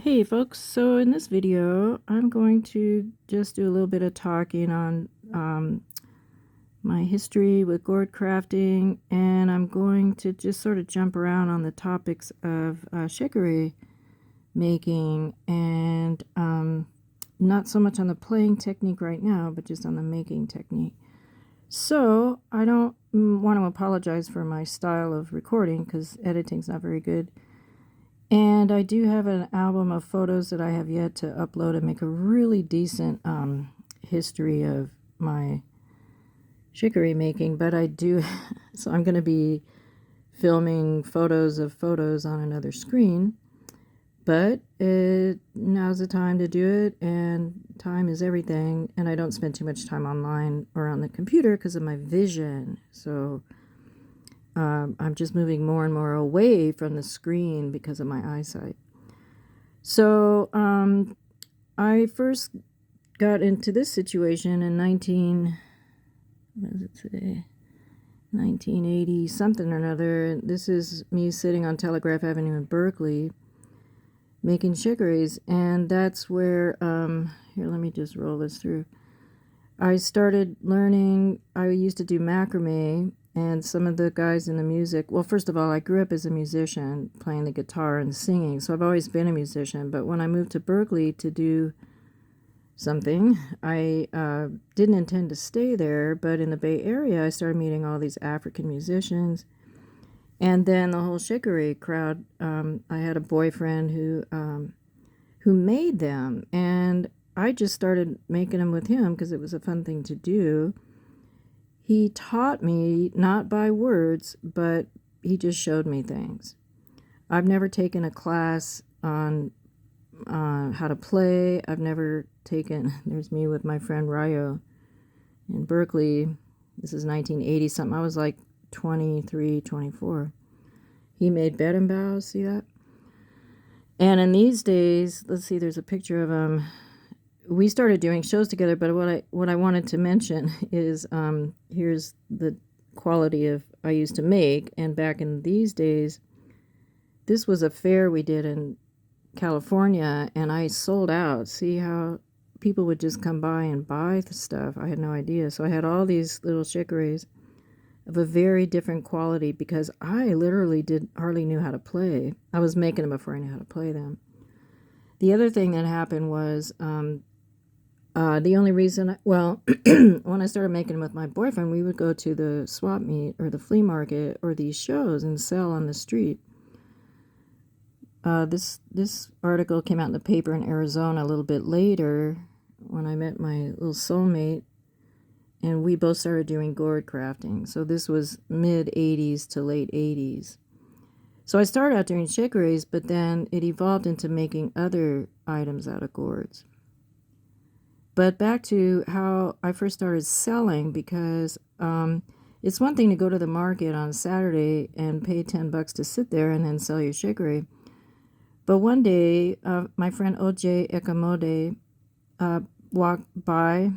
Hey folks, so in this video I'm going to just do a little bit of talking on my history with gourd crafting, and I'm going to just sort of jump around on the topics of shekere making and not so much on the playing technique right now, but just on the making technique. So I don't want to apologize for my style of recording because editing's not very good. And I do have an album of photos that I have yet to upload and make a really decent history of my shekere making. But I do, so I'm going to be filming photos of photos on another screen. But now's the time to do it, and time is everything. And I don't spend too much time online or on the computer because of my vision. So I'm just moving more and more away from the screen because of my eyesight. So I first got into this situation in 1980 something or another. This is me sitting on Telegraph Avenue in Berkeley making shekeres, and that's where here, let me just roll this through. I started learning. I used to do macrame, and some of the guys in the music, well, first of all, I grew up as a musician playing the guitar and singing, so I've always been a musician. But when I moved to Berkeley to do something, I didn't intend to stay there, but in the Bay Area I started meeting all these African musicians, and then the whole shekere crowd. I had a boyfriend who made them, and I just started making them with him because it was a fun thing to do. He taught me, not by words, but he just showed me things. I've never taken a class on how to play. I've never taken, there's me with my friend Rayo in Berkeley. This is 1980 something. I was like 23, 24. He made bed and bows, see that? And in these days, let's see, there's a picture of him. We started doing shows together, but what I wanted to mention is here's the quality of I used to make. And back in these days, this was a fair we did in California, and I sold out. See how people would just come by and buy the stuff? I had no idea. So I had all these little shekeres of a very different quality because I literally hardly knew how to play. I was making them before I knew how to play them. The other thing that happened was the only reason, when I started making them with my boyfriend, we would go to the swap meet or the flea market or these shows and sell on the street. This article came out in the paper in Arizona a little bit later when I met my little soulmate, and we both started doing gourd crafting. So this was mid-80s to late 80s. So I started out doing shekeres, but then it evolved into making other items out of gourds. But back to how I first started selling, because it's one thing to go to the market on Saturday and pay $10 to sit there and then sell your shekere. But one day, my friend O.J. Ekamode walked by,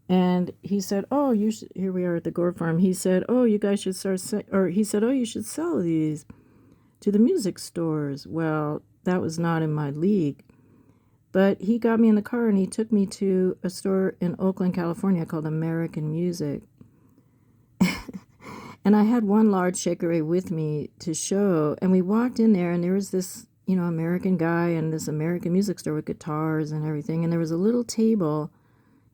and he said, "Oh, you should." Here we are at the gourd farm. He said, "Oh, you guys should he said, "Oh, you should sell these to the music stores." Well, that was not in my league. But he got me in the car and he took me to a store in Oakland, California called American Music. And I had one large shekere with me to show. And we walked in there, and there was this, American guy in this American music store with guitars and everything. And there was a little table.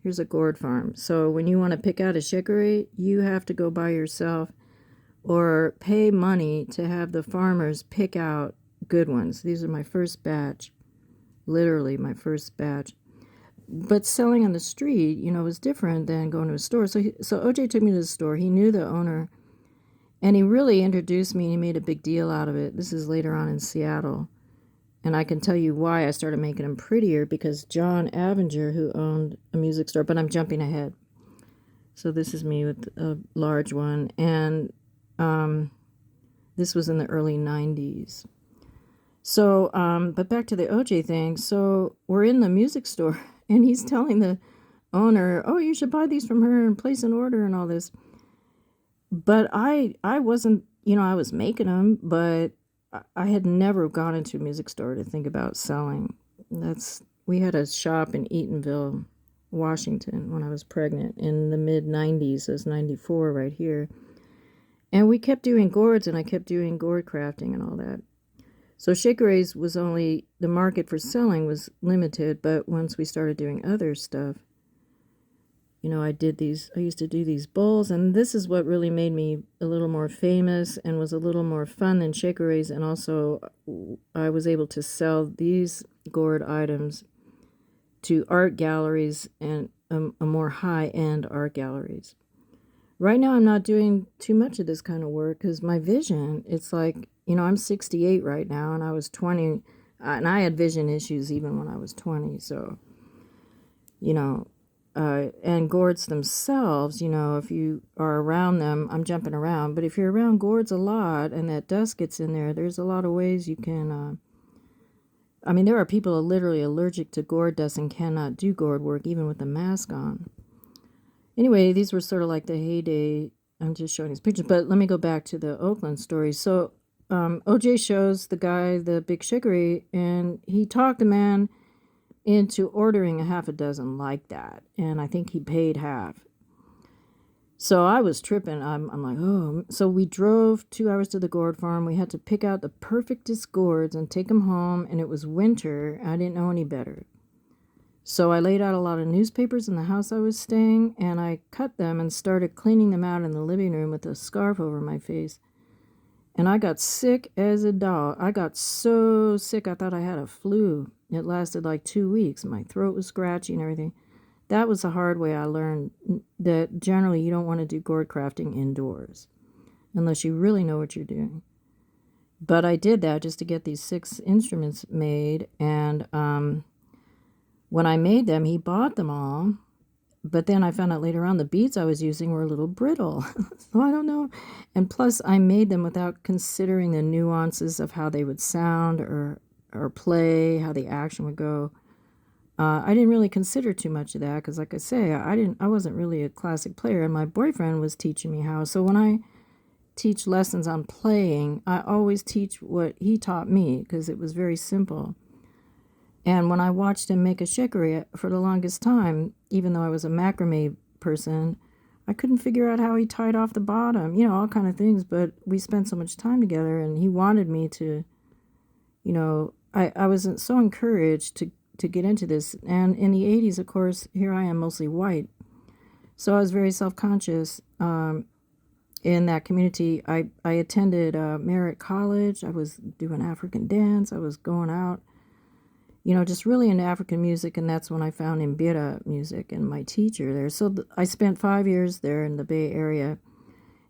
Here's a gourd farm. So when you want to pick out a shekere, you have to go by yourself or pay money to have the farmers pick out good ones. These are my first batch. Literally my first batch. But selling on the street, was different than going to a store. So OJ took me to the store. He knew the owner, and he really introduced me, and he made a big deal out of it. This is later on in Seattle. And I can tell you why I started making them prettier, because John Avenger, who owned a music store, but I'm jumping ahead. So this is me with a large one. And this was in the early 90s. So, but back to the OJ thing. So we're in the music store, and he's telling the owner, "Oh, you should buy these from her and place an order and all this." But I wasn't, I was making them, but I had never gone into a music store to think about selling. We had a shop in Eatonville, Washington, when I was pregnant in the mid 90s. It was 94 right here. And we kept doing gourds, and I kept doing gourd crafting and all that. So Shekere's was only, the market for selling was limited, but once we started doing other stuff, I used to do these bowls, and this is what really made me a little more famous and was a little more fun than Shekere's. And also, I was able to sell these gourd items to art galleries and a more high-end art galleries. Right now, I'm not doing too much of this kind of work because my vision, it's like, I'm 68 right now, and I was 20, and I had vision issues even when I was 20. So, and gourds themselves, if you are around them, I'm jumping around, but if you're around gourds a lot and that dust gets in there, there's a lot of ways you can, there are people who are literally allergic to gourd dust and cannot do gourd work even with the mask on. Anyway, these were sort of like the heyday. I'm just showing these pictures, but let me go back to the Oakland story. So OJ shows the guy the big shekere, and he talked the man into ordering a half a dozen like that, and I think he paid half. So I was tripping. I'm like, oh. So we drove 2 hours to the gourd farm. We had to pick out the perfectest gourds and take them home, and it was winter. I didn't know any better. So I laid out a lot of newspapers in the house I was staying, and I cut them and started cleaning them out in the living room with a scarf over my face. And I got sick as a dog. I got so sick I thought I had a flu. It lasted like 2 weeks. My throat was scratchy and everything. That was the hard way I learned that generally you don't want to do gourd crafting indoors unless you really know what you're doing. But I did that just to get these 6 instruments made, and when I made them, he bought them all. But then I found out later on the beads I was using were a little brittle. So I don't know. And plus, I made them without considering the nuances of how they would sound or play, how the action would go. I didn't really consider too much of that because, like I say, I wasn't really a classic player, and my boyfriend was teaching me how. So when I teach lessons on playing, I always teach what he taught me because it was very simple. And when I watched him make a shekere for the longest time, even though I was a macrame person, I couldn't figure out how he tied off the bottom, all kind of things. But we spent so much time together, and he wanted me to, I wasn't so encouraged to get into this. And in the 80s, of course, here I am mostly white. So I was very self-conscious in that community. I attended Merritt College. I was doing African dance. I was going out, just really into African music, and that's when I found Mbira music and my teacher there. So I spent 5 years there in the Bay Area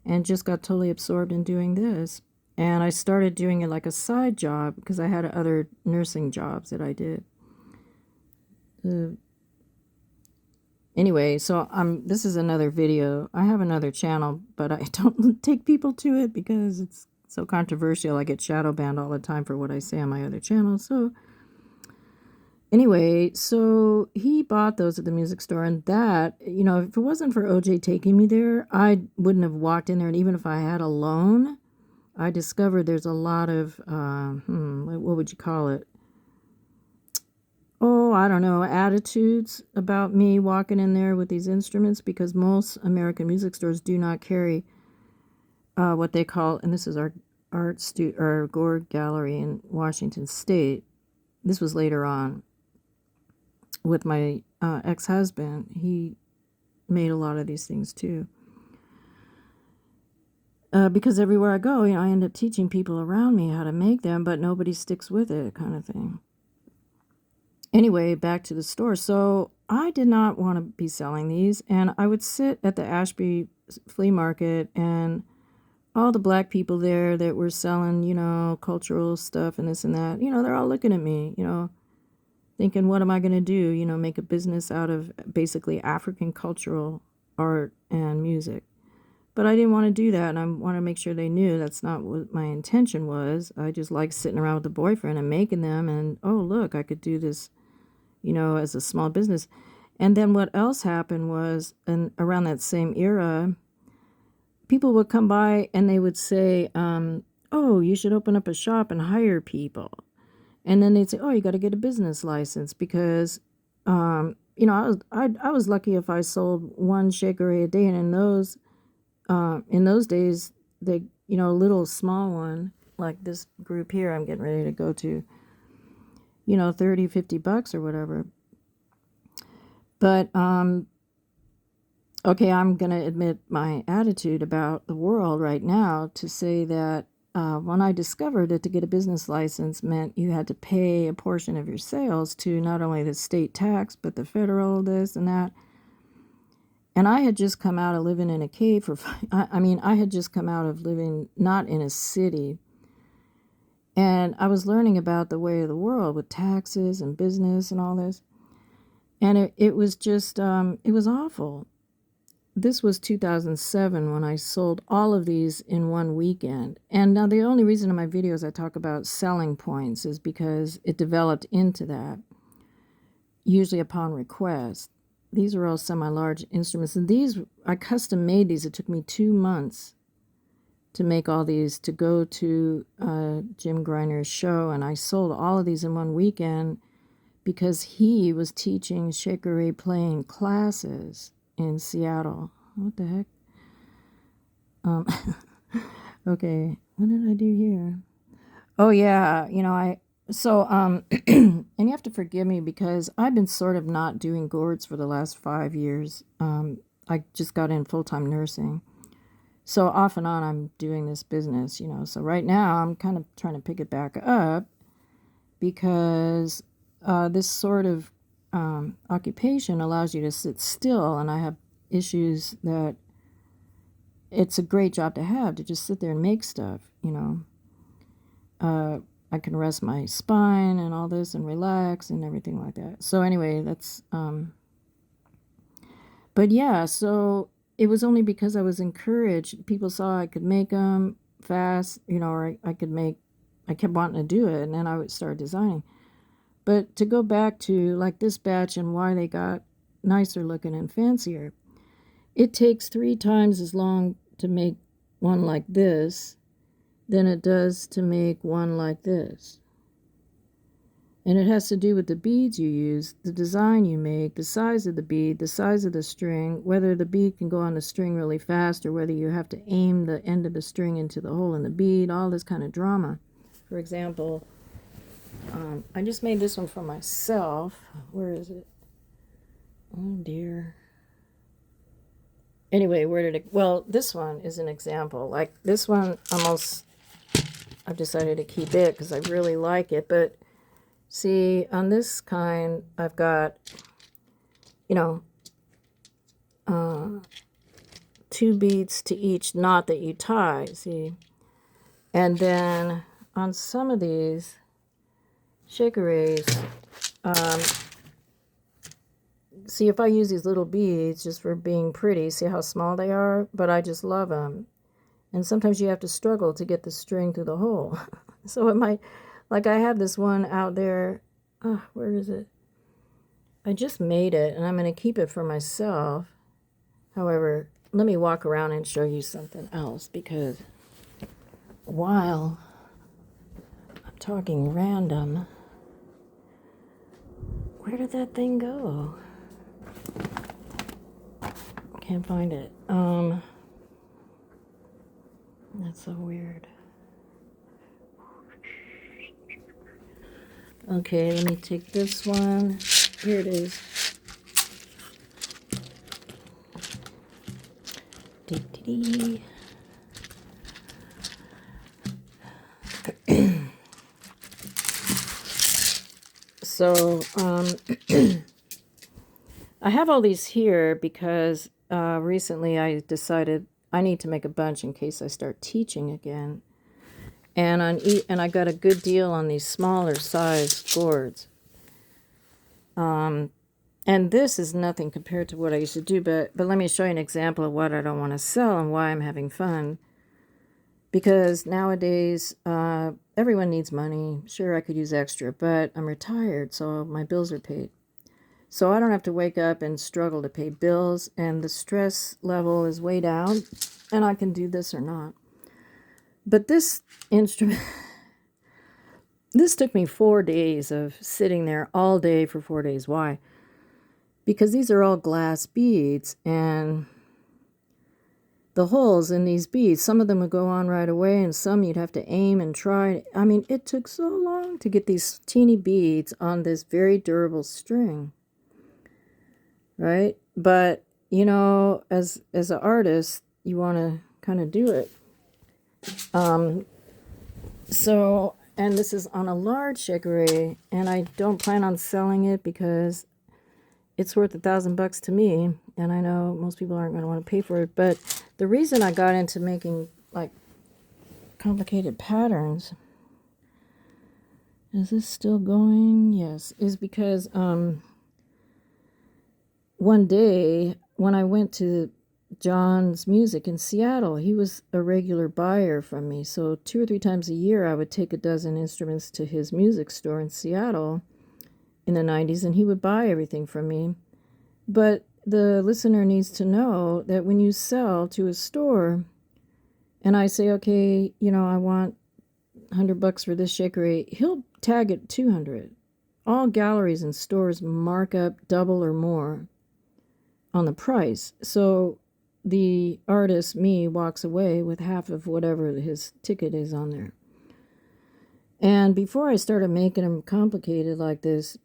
and just got totally absorbed in doing this. And I started doing it like a side job because I had other nursing jobs that I did. Anyway, so this is another video. I have another channel, but I don't take people to it because it's so controversial. I get shadow banned all the time for what I say on my other channel. So anyway, so he bought those at the music store, and that, if it wasn't for OJ taking me there, I wouldn't have walked in there. And even if I had a loan, I discovered there's a lot of, what would you call it? Oh, I don't know, attitudes about me walking in there with these instruments, because most American music stores do not carry what they call, and this is our gourd gallery in Washington State. This was later on with my ex-husband. He made a lot of these things too. Because everywhere I go, I end up teaching people around me how to make them, but nobody sticks with it, kind of thing. Anyway, back to the store. So I did not want to be selling these, and I would sit at the Ashby flea market, and all the black people there that were selling, cultural stuff and this and that, they're all looking at me, thinking, what am I going to do? Make a business out of basically African cultural art and music. But I didn't want to do that, and I want to make sure they knew that's not what my intention was. I just like sitting around with the boyfriend and making them, and, oh, look, I could do this, as a small business. And then what else happened was, and around that same era, people would come by and they would say, oh, you should open up a shop and hire people. And then they'd say, oh, you got to get a business license because, I was lucky if I sold one shekere a day. And in those days, they, a little small one, like this group here I'm getting ready to go to, 30, $50 or whatever. But, okay, I'm going to admit my attitude about the world right now to say that when I discovered that to get a business license meant you had to pay a portion of your sales to not only the state tax, but the federal this and that. And I had just come out of living in a cave I had just come out of living not in a city. And I was learning about the way of the world with taxes and business and all this. And it was just, it was awful. This was 2007 when I sold all of these in one weekend. And now the only reason in my videos I talk about selling points is because it developed into that, usually upon request. These are all semi-large instruments. And these, I custom made these. It took me 2 months to make all these, to go to Jim Griner's show. And I sold all of these in one weekend because he was teaching shekere playing classes in Seattle. What the heck? Okay, what did I do here? Oh yeah, and you have to forgive me because I've been sort of not doing gourds for the last 5 years. I just got in full-time nursing. So off and on I'm doing this business, So right now I'm kind of trying to pick it back up because this sort of occupation allows you to sit still, and I have issues that it's a great job to have, to just sit there and make stuff, I can rest my spine and all this and relax and everything like that. So anyway, that's but yeah, so it was only because I was encouraged. People saw I could make them fast, or I kept wanting to do it, and then I would start designing. But to go back to like this batch and why they got nicer looking and fancier, it takes 3 times as long to make one like this than it does to make one like this. And it has to do with the beads you use, the design you make, the size of the bead, the size of the string, whether the bead can go on the string really fast or whether you have to aim the end of the string into the hole in the bead, all this kind of drama. For example, I just made this one for myself. Where is it? Oh dear. Anyway, where did it? Well, this one is an example. Like this one, I've decided to keep it because I really like it. But see, on this kind, I've got, 2 beads to each knot that you tie, see? And then on some of these shekeres, see, if I use these little beads just for being pretty, see how small they are? But I just love them. And sometimes you have to struggle to get the string through the hole. So it might, like I have this one out there. Where is it? I just made it, and I'm going to keep it for myself. However, let me walk around and show you something else, because while I'm talking random, where did that thing go? Can't find it. That's so weird. Okay, let me take this one. Here it is. Dee-dee-dee. So, I have all these here because recently I decided I need to make a bunch in case I start teaching again. And I got a good deal on these smaller size gourds. And this is nothing compared to what I used to do, but let me show you an example of what I don't want to sell and why I'm having fun. Because nowadays, everyone needs money. Sure, I could use extra, but I'm retired, so my bills are paid. So I don't have to wake up and struggle to pay bills, and the stress level is way down, and I can do this or not. But this instrument, this took me 4 days of sitting there all day for 4 days. Why? Because these are all glass beads, and the holes in these beads, some of them would go on right away, and some you'd have to aim and try. I mean, it took so long to get these teeny beads on this very durable string, right? But, you know, as an artist, you want to kind of do it. So, and this is on a large shekere, and I don't plan on selling it because it's worth $1,000 to me, and I know most people aren't going to want to pay for it. But the reason I got into making like complicated patterns, is this still going? Yes, is because one day when I went to John's Music in Seattle, he was a regular buyer from me. So 2 or 3 times a year, I would take a dozen instruments to his music store in Seattle in the 90s, and he would buy everything from me. But the listener needs to know that when you sell to a store, and I say, okay, you know, I want $100 for this shekere, he'll tag it 200. All galleries and stores mark up double or more on the price. So the artist, me, walks away with half of whatever his ticket is on there. And before I started making them complicated like this,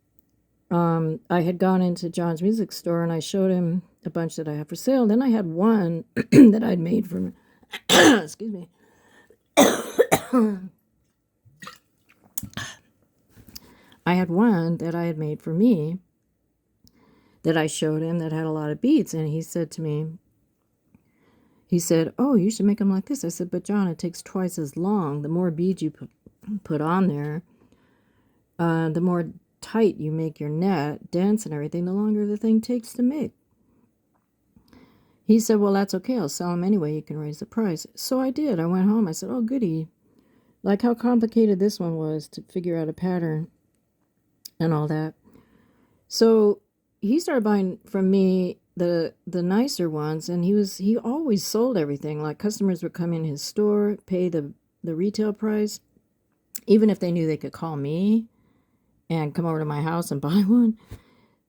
I had gone into John's music store and I showed him a bunch that I have for sale. Then I had one that I'd made for excuse me. I had one that I had made for me that I showed him that had a lot of beads, and he said to me, he said, oh, you should make them like this. I said, but John, it takes twice as long. The more beads you put on there, the more tight you make your net, dense and everything, the longer the thing takes to make. He said, well, that's okay. I'll sell them anyway. You can raise the price. So I did. I went home. I said, oh, goody. Like how complicated this one was to figure out a pattern and all that. So he started buying from me the nicer ones, and he always sold everything. Like customers would come in his store, pay the retail price, even if they knew they could call me and come over to my house and buy one.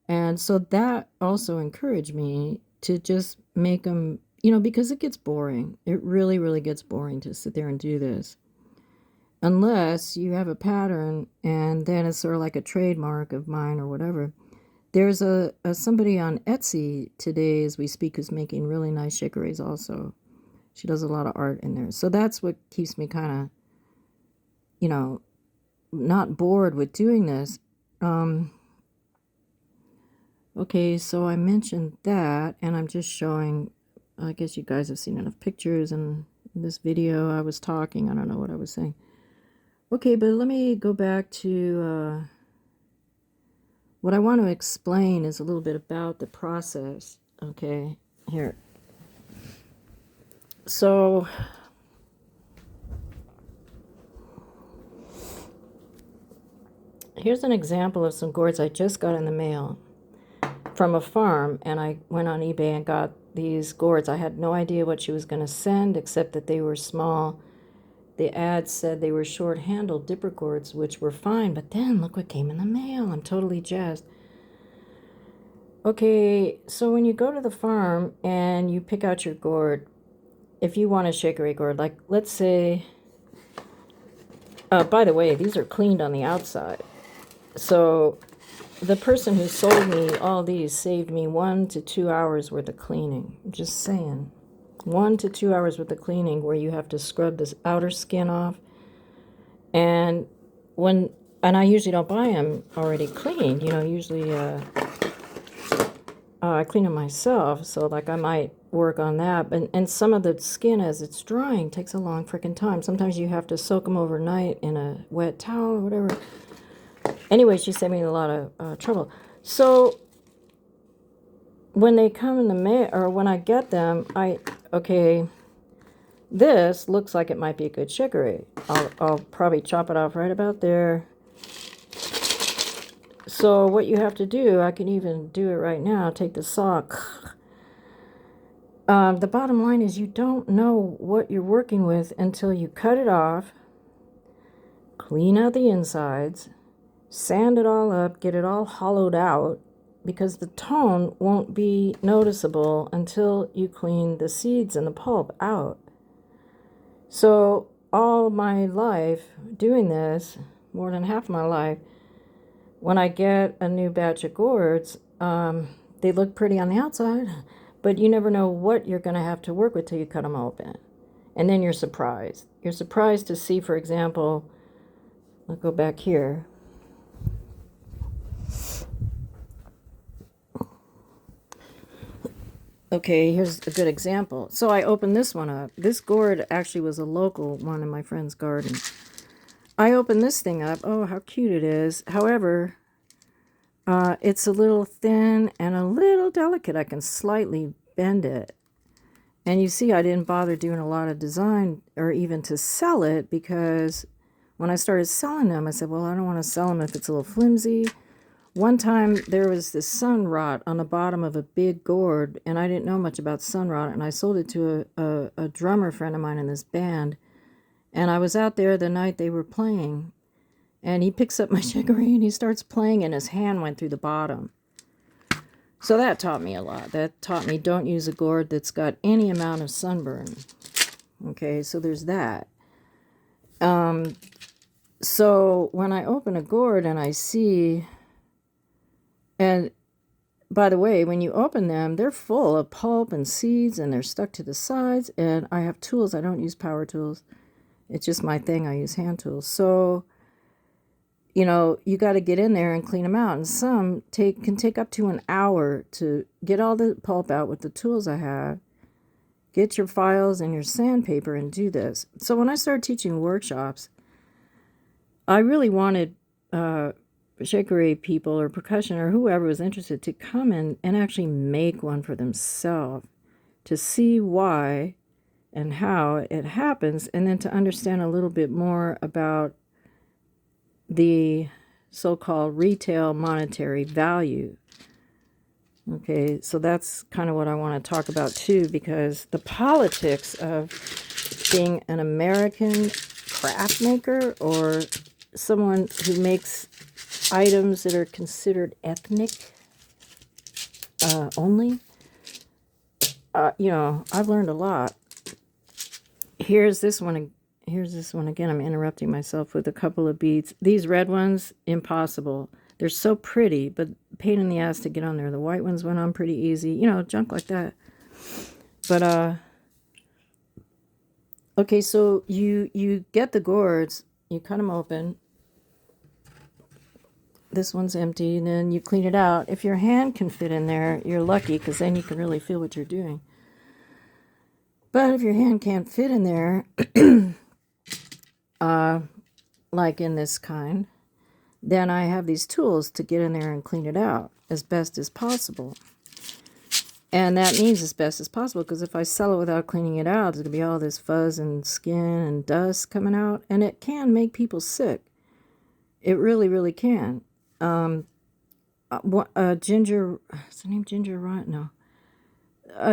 And so that also encouraged me to just make them, you know, because it gets boring. It really, really gets boring to sit there and do this. Unless you have a pattern, and then it's sort of like a trademark of mine or whatever. There's a somebody on Etsy today as we speak who's making really nice shekeres also. She does a lot of art in there. So that's what keeps me kind of, you know, not bored with doing this. Okay, so I mentioned that, and I'm just showing, I guess you guys have seen enough pictures in this video. I was talking, I don't know what I was saying. Okay, but let me go back to what I want to explain is a little bit about the process. Okay, here. So here's an example of some gourds I just got in the mail from a farm, and I went on eBay and got these gourds. I had no idea what she was going to send, except that they were small. The ad said they were short-handled dipper gourds, which were fine, but then look what came in the mail. I'm totally jazzed. Okay, so when you go to the farm and you pick out your gourd, if you want a shekere gourd, like let's say, by the way, these are cleaned on the outside. So the person who sold me all these saved me 1 to 2 hours worth of cleaning. I'm just saying. 1 to 2 hours worth of cleaning where you have to scrub this outer skin off. And I usually don't buy them already cleaned. You know, usually I clean them myself. So like I might work on that. And some of the skin as it's drying takes a long freaking time. Sometimes you have to soak them overnight in a wet towel or whatever. Anyway, she saved me a lot of trouble. So when they come in the mail, or when I get them, okay, this looks like it might be a good shekere. I'll probably chop it off right about there. So what you have to do, I can even do it right now, take the saw, The bottom line is you don't know what you're working with until you cut it off, clean out the insides, sand it all up, get it all hollowed out, because the tone won't be noticeable until you clean the seeds and the pulp out. So all my life doing this, more than half my life, when I get a new batch of gourds, they look pretty on the outside, but you never know what you're going to have to work with till you cut them open. And then you're surprised. You're surprised to see, for example, I'll go back here. Okay, here's a good example. So I opened this one up. This gourd actually was a local one in my friend's garden. I opened this thing up. Oh, how cute it is. However, it's a little thin and a little delicate. I can slightly bend it. And you see, I didn't bother doing a lot of design or even to sell it, because when I started selling them, I said, well, I don't want to sell them if it's a little flimsy. One time there was this sun rot on the bottom of a big gourd, and I didn't know much about sun rot, and I sold it to a drummer friend of mine in this band. And I was out there the night they were playing, and he picks up my shekere and he starts playing, and his hand went through the bottom. So that taught me a lot. That taught me don't use a gourd that's got any amount of sunburn. Okay, so there's that. So when I open a gourd and I see, and by the way, when you open them, they're full of pulp and seeds, and they're stuck to the sides, and I have tools. I don't use power tools. It's just my thing. I use hand tools. So, you know, you got to get in there and clean them out. And some can take up to an hour to get all the pulp out with the tools I have. Get your files and your sandpaper and do this. So when I started teaching workshops, I really wanted shekere people or percussion or whoever was interested to come in and actually make one for themselves, to see why and how it happens, and then to understand a little bit more about the so-called retail monetary value. Okay, so that's kind of what I want to talk about too, because the politics of being an American craft maker or someone who makes items that are considered ethnic only, you know, I've learned a lot. Here's this one again. I'm interrupting myself with a couple of beads. These red ones, impossible. They're so pretty, but pain in the ass to get on there. The white ones went on pretty easy. You know, junk like that. But, okay, so you get the gourds. You cut them open. This one's empty, and then you clean it out. If your hand can fit in there, you're lucky, because then you can really feel what you're doing. But if your hand can't fit in there, like in this kind, then I have these tools to get in there and clean it out as best as possible. And that means as best as possible, because if I sell it without cleaning it out, there's going to be all this fuzz and skin and dust coming out, and it can make people sick. It really, really can. Ginger, is her name Ginger Ryan? No.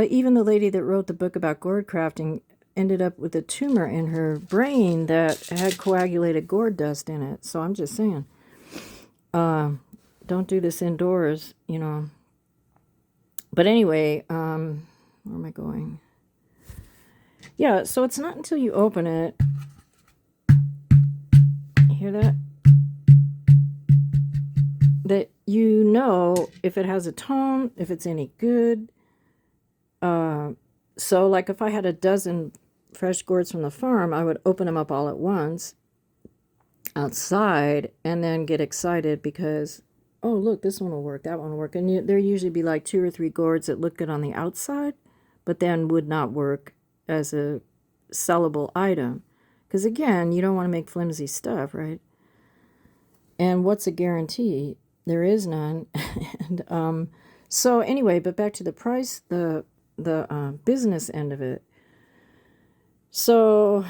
Even the lady that wrote the book about gourd crafting ended up with a tumor in her brain that had coagulated gourd dust in it. So I'm just saying, don't do this indoors, you know. But anyway, where am I going? Yeah, so it's not until you open it. You hear that? That you know if it has a tone, if it's any good. So like if I had a dozen fresh gourds from the farm, I would open them up all at once outside and then get excited because, oh, look, this one will work, that one will work. And there usually be like 2 or 3 gourds that look good on the outside, but then would not work as a sellable item. Because again, you don't want to make flimsy stuff, right? And what's a guarantee? There is none. And so anyway, but back to the price, the business end of it. So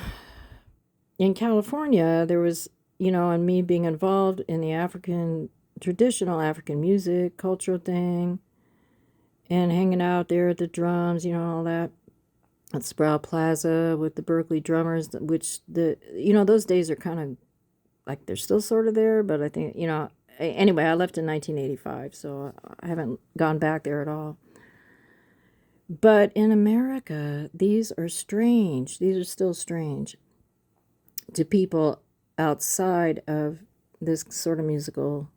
in California, there was, you know, and me being involved in the traditional African music, cultural thing, and hanging out there at the drums, all that at Sprout Plaza with the Berkeley drummers, which those days are kind of like they're still sort of there, but I think, anyway, I left in 1985, so I haven't gone back there at all. But in America, these are strange. These are still strange to people outside of this sort of musical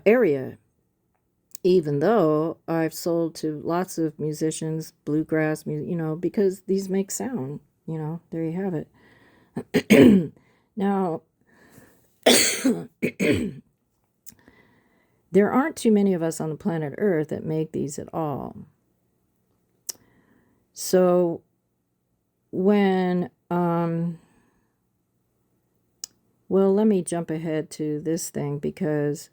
area. Even though I've sold to lots of musicians, bluegrass music, because these make sound, there you have it. Now, there aren't too many of us on the planet Earth that make these at all. So when, well, let me jump ahead to this thing because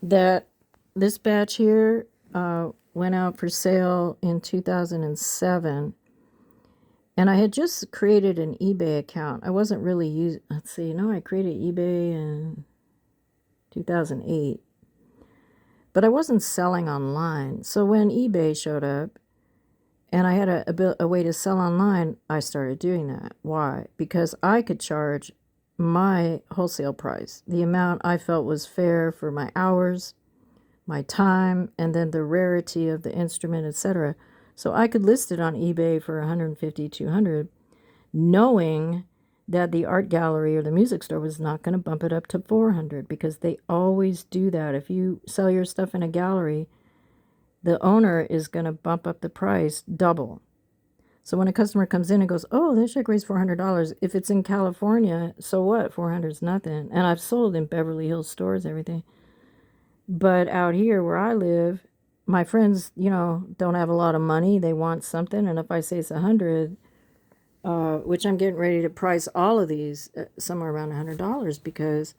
this batch here went out for sale in 2007. And I had just created an eBay account. I wasn't really using, let's see, no, I created eBay in 2008. But I wasn't selling online. So when eBay showed up and I had a way to sell online, I started doing that. Why? Because I could charge my wholesale price, the amount I felt was fair for my hours, my time, and then the rarity of the instrument, etc. So I could list it on eBay for $150, $200, knowing that the art gallery or the music store was not going to bump it up to $400 because they always do that. If you sell your stuff in a gallery, the owner is going to bump up the price double. So when a customer comes in and goes, oh, this Shekere's $400. If it's in California, so what? 400 is nothing. And I've sold in Beverly Hills stores, everything. But out here where I live, my friends, don't have a lot of money. They want something. And if I say it's 100, which I'm getting ready to price all of these somewhere around $100 because,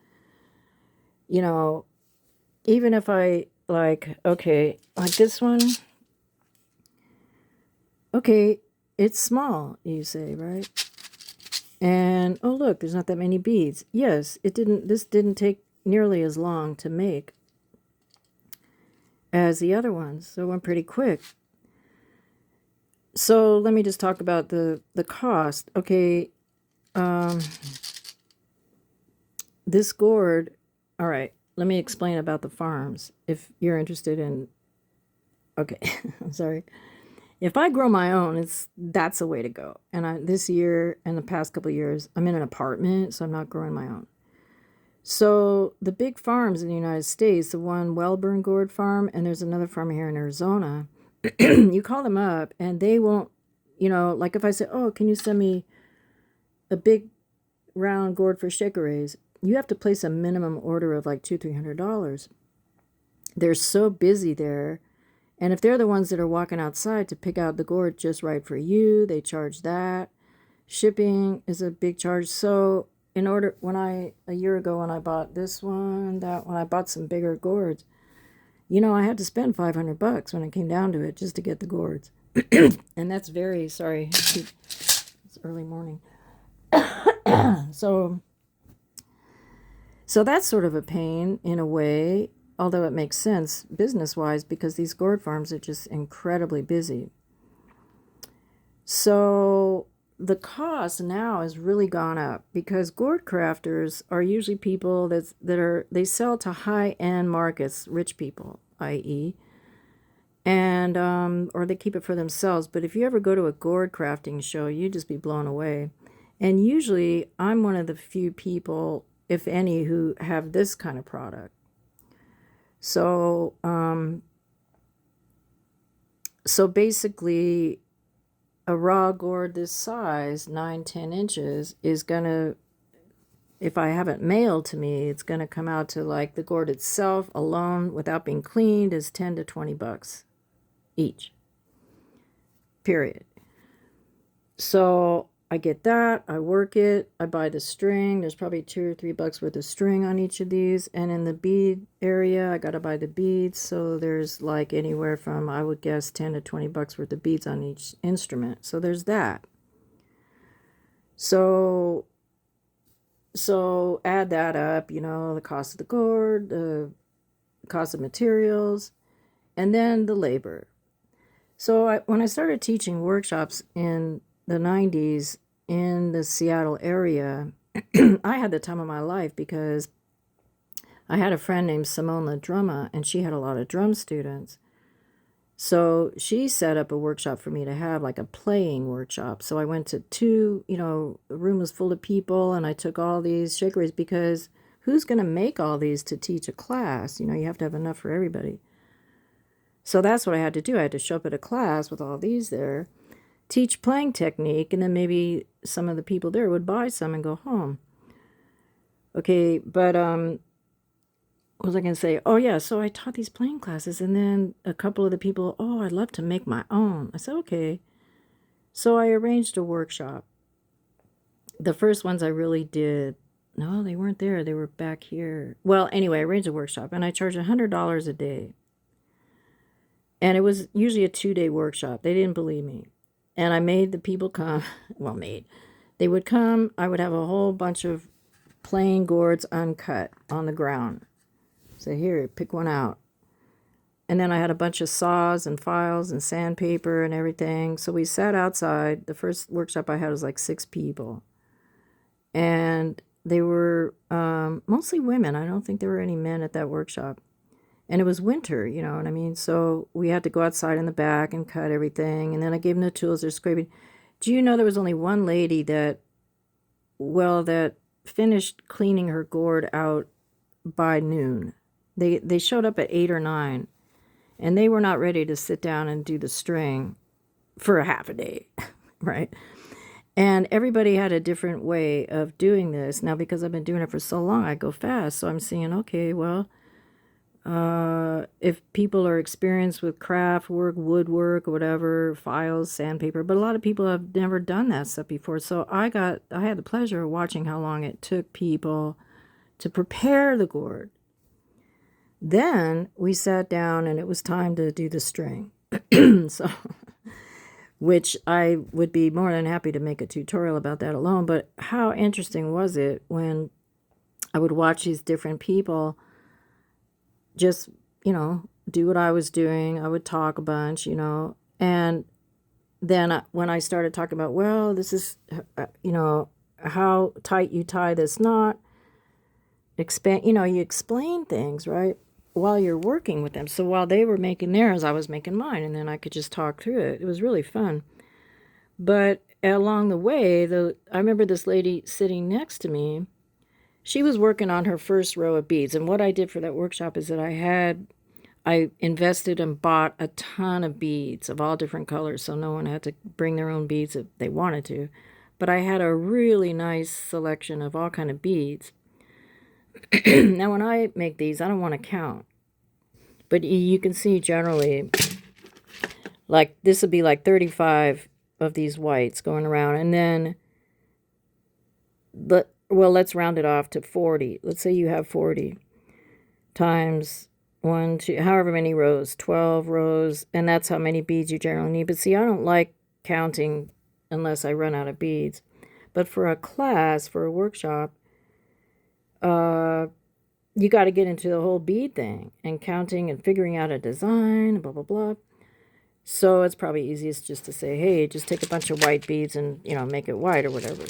even if I like this one, okay, it's small, you say, right? And, oh, look, there's not that many beads. Yes, this didn't take nearly as long to make as the other ones, so it went pretty quick. So let me just talk about the cost. Okay, this gourd, all right, let me explain about the farms if you're interested in, okay, I'm sorry. If I grow my own, that's a way to go. And this year and the past couple of years, I'm in an apartment, so I'm not growing my own. So the big farms in the United States, the one Wellburn Gourd Farm, and there's another farm here in Arizona, you call them up and they won't, like if I say, oh, can you send me a big round gourd for Shekeres? You have to place a minimum order of like $200-300. They're so busy there. And if they're the ones that are walking outside to pick out the gourd just right for you, they charge that. Shipping is a big charge. So a year ago when I bought this one, when I bought some bigger gourds, I had to spend $500 when it came down to it just to get the gourds. And that's sorry, it's early morning. So that's sort of a pain in a way, although it makes sense business-wise because these gourd farms are just incredibly busy. So the cost now has really gone up because gourd crafters are usually people they sell to high-end markets, rich people, i.e., and or they keep it for themselves. But if you ever go to a gourd crafting show, you'd just be blown away. And usually I'm one of the few people, if any, who have this kind of product. So basically a raw gourd this size, 9-10 inches, is gonna, if I have it mailed to me, it's gonna come out to like the gourd itself alone without being cleaned is $10 to $20 each. Period. So I get that, I work it, I buy the string. There's probably $2 or $3 worth of string on each of these. And in the bead area, I gotta buy the beads. So there's like anywhere from, I would guess, $10 to $20 worth of beads on each instrument. So there's that. So add that up, the cost of the gourd, cost of materials, and then the labor. So when I started teaching workshops in the 90s in the Seattle area, I had the time of my life because I had a friend named Simone La Drumma, and she had a lot of drum students. So she set up a workshop for me to have, like a playing workshop. So I went to two, a room was full of people, and I took all these shakeries because who's going to make all these to teach a class? You have to have enough for everybody. So that's what I had to do. I had to show up at a class with all these there, teach playing technique, and then maybe some of the people there would buy some and go home. Okay, but what was I going to say? Oh, yeah, so I taught these playing classes, and then a couple of the people, oh, I'd love to make my own. I said, okay. So I arranged a workshop. The first ones I really did, no, they weren't there. They were back here. Well, anyway, I arranged a workshop, and I charged $100 a day. And it was usually a 2-day workshop. They didn't believe me. And I made the people come. Well, they would come. I would have a whole bunch of plain gourds uncut on the ground. So here, pick one out. And then I had a bunch of saws and files and sandpaper and everything. So we sat outside. The first workshop I had was like 6 people. And they were mostly women. I don't think there were any men at that workshop. And it was winter, you know what I mean? So we had to go outside in the back and cut everything. And then I gave them the tools. They're scraping. Do you know there was only one lady that finished cleaning her gourd out by noon? They showed up at 8 or 9, and they were not ready to sit down and do the string for a half a day, right? And everybody had a different way of doing this. Now, because I've been doing it for so long, I go fast. So I'm seeing, okay, well, if people are experienced with craft work, woodwork, whatever, files, sandpaper, but a lot of people have never done that stuff before. So I had the pleasure of watching how long it took people to prepare the gourd. Then we sat down and it was time to do the string. So, which I would be more than happy to make a tutorial about that alone. But how interesting was it when I would watch these different people just, do what I was doing. I would talk a bunch, and then when I started talking about, well, this is, how tight you tie this knot, you explain things, right, while you're working with them. So while they were making theirs, I was making mine, and then I could just talk through it. It was really fun. But along the way, I remember this lady sitting next to me. She was working on her first row of beads. And what I did for that workshop is that I invested and bought a ton of beads of all different colors, so no one had to bring their own beads if they wanted to. But I had a really nice selection of all kind of beads. Now, when I make these, I don't want to count. But you can see generally, like, this would be like 35 of these whites going around. And then, let's round it off to 40. Let's say you have 40 times 1, 2, however many rows, 12 rows, and that's how many beads you generally need. But see, I don't like counting unless I run out of beads. But for a class, for a workshop, you got to get into the whole bead thing and counting and figuring out a design, blah, blah, blah. So it's probably easiest just to say, hey, just take a bunch of white beads and, make it white or whatever,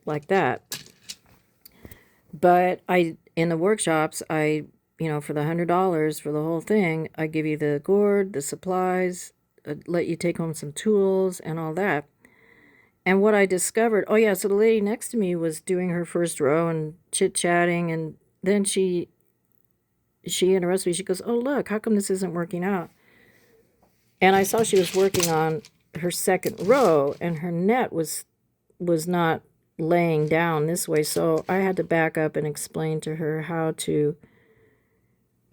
like that. But in the workshops, for the $100 for the whole thing, I give you the gourd, the supplies, let you take home some tools and all that. And what I discovered, so the lady next to me was doing her first row and chit-chatting, and then she interrupts me. She goes, oh, look, how come this isn't working out? And I saw she was working on her second row, and her net was not laying down this way. So I had to back up and explain to her how to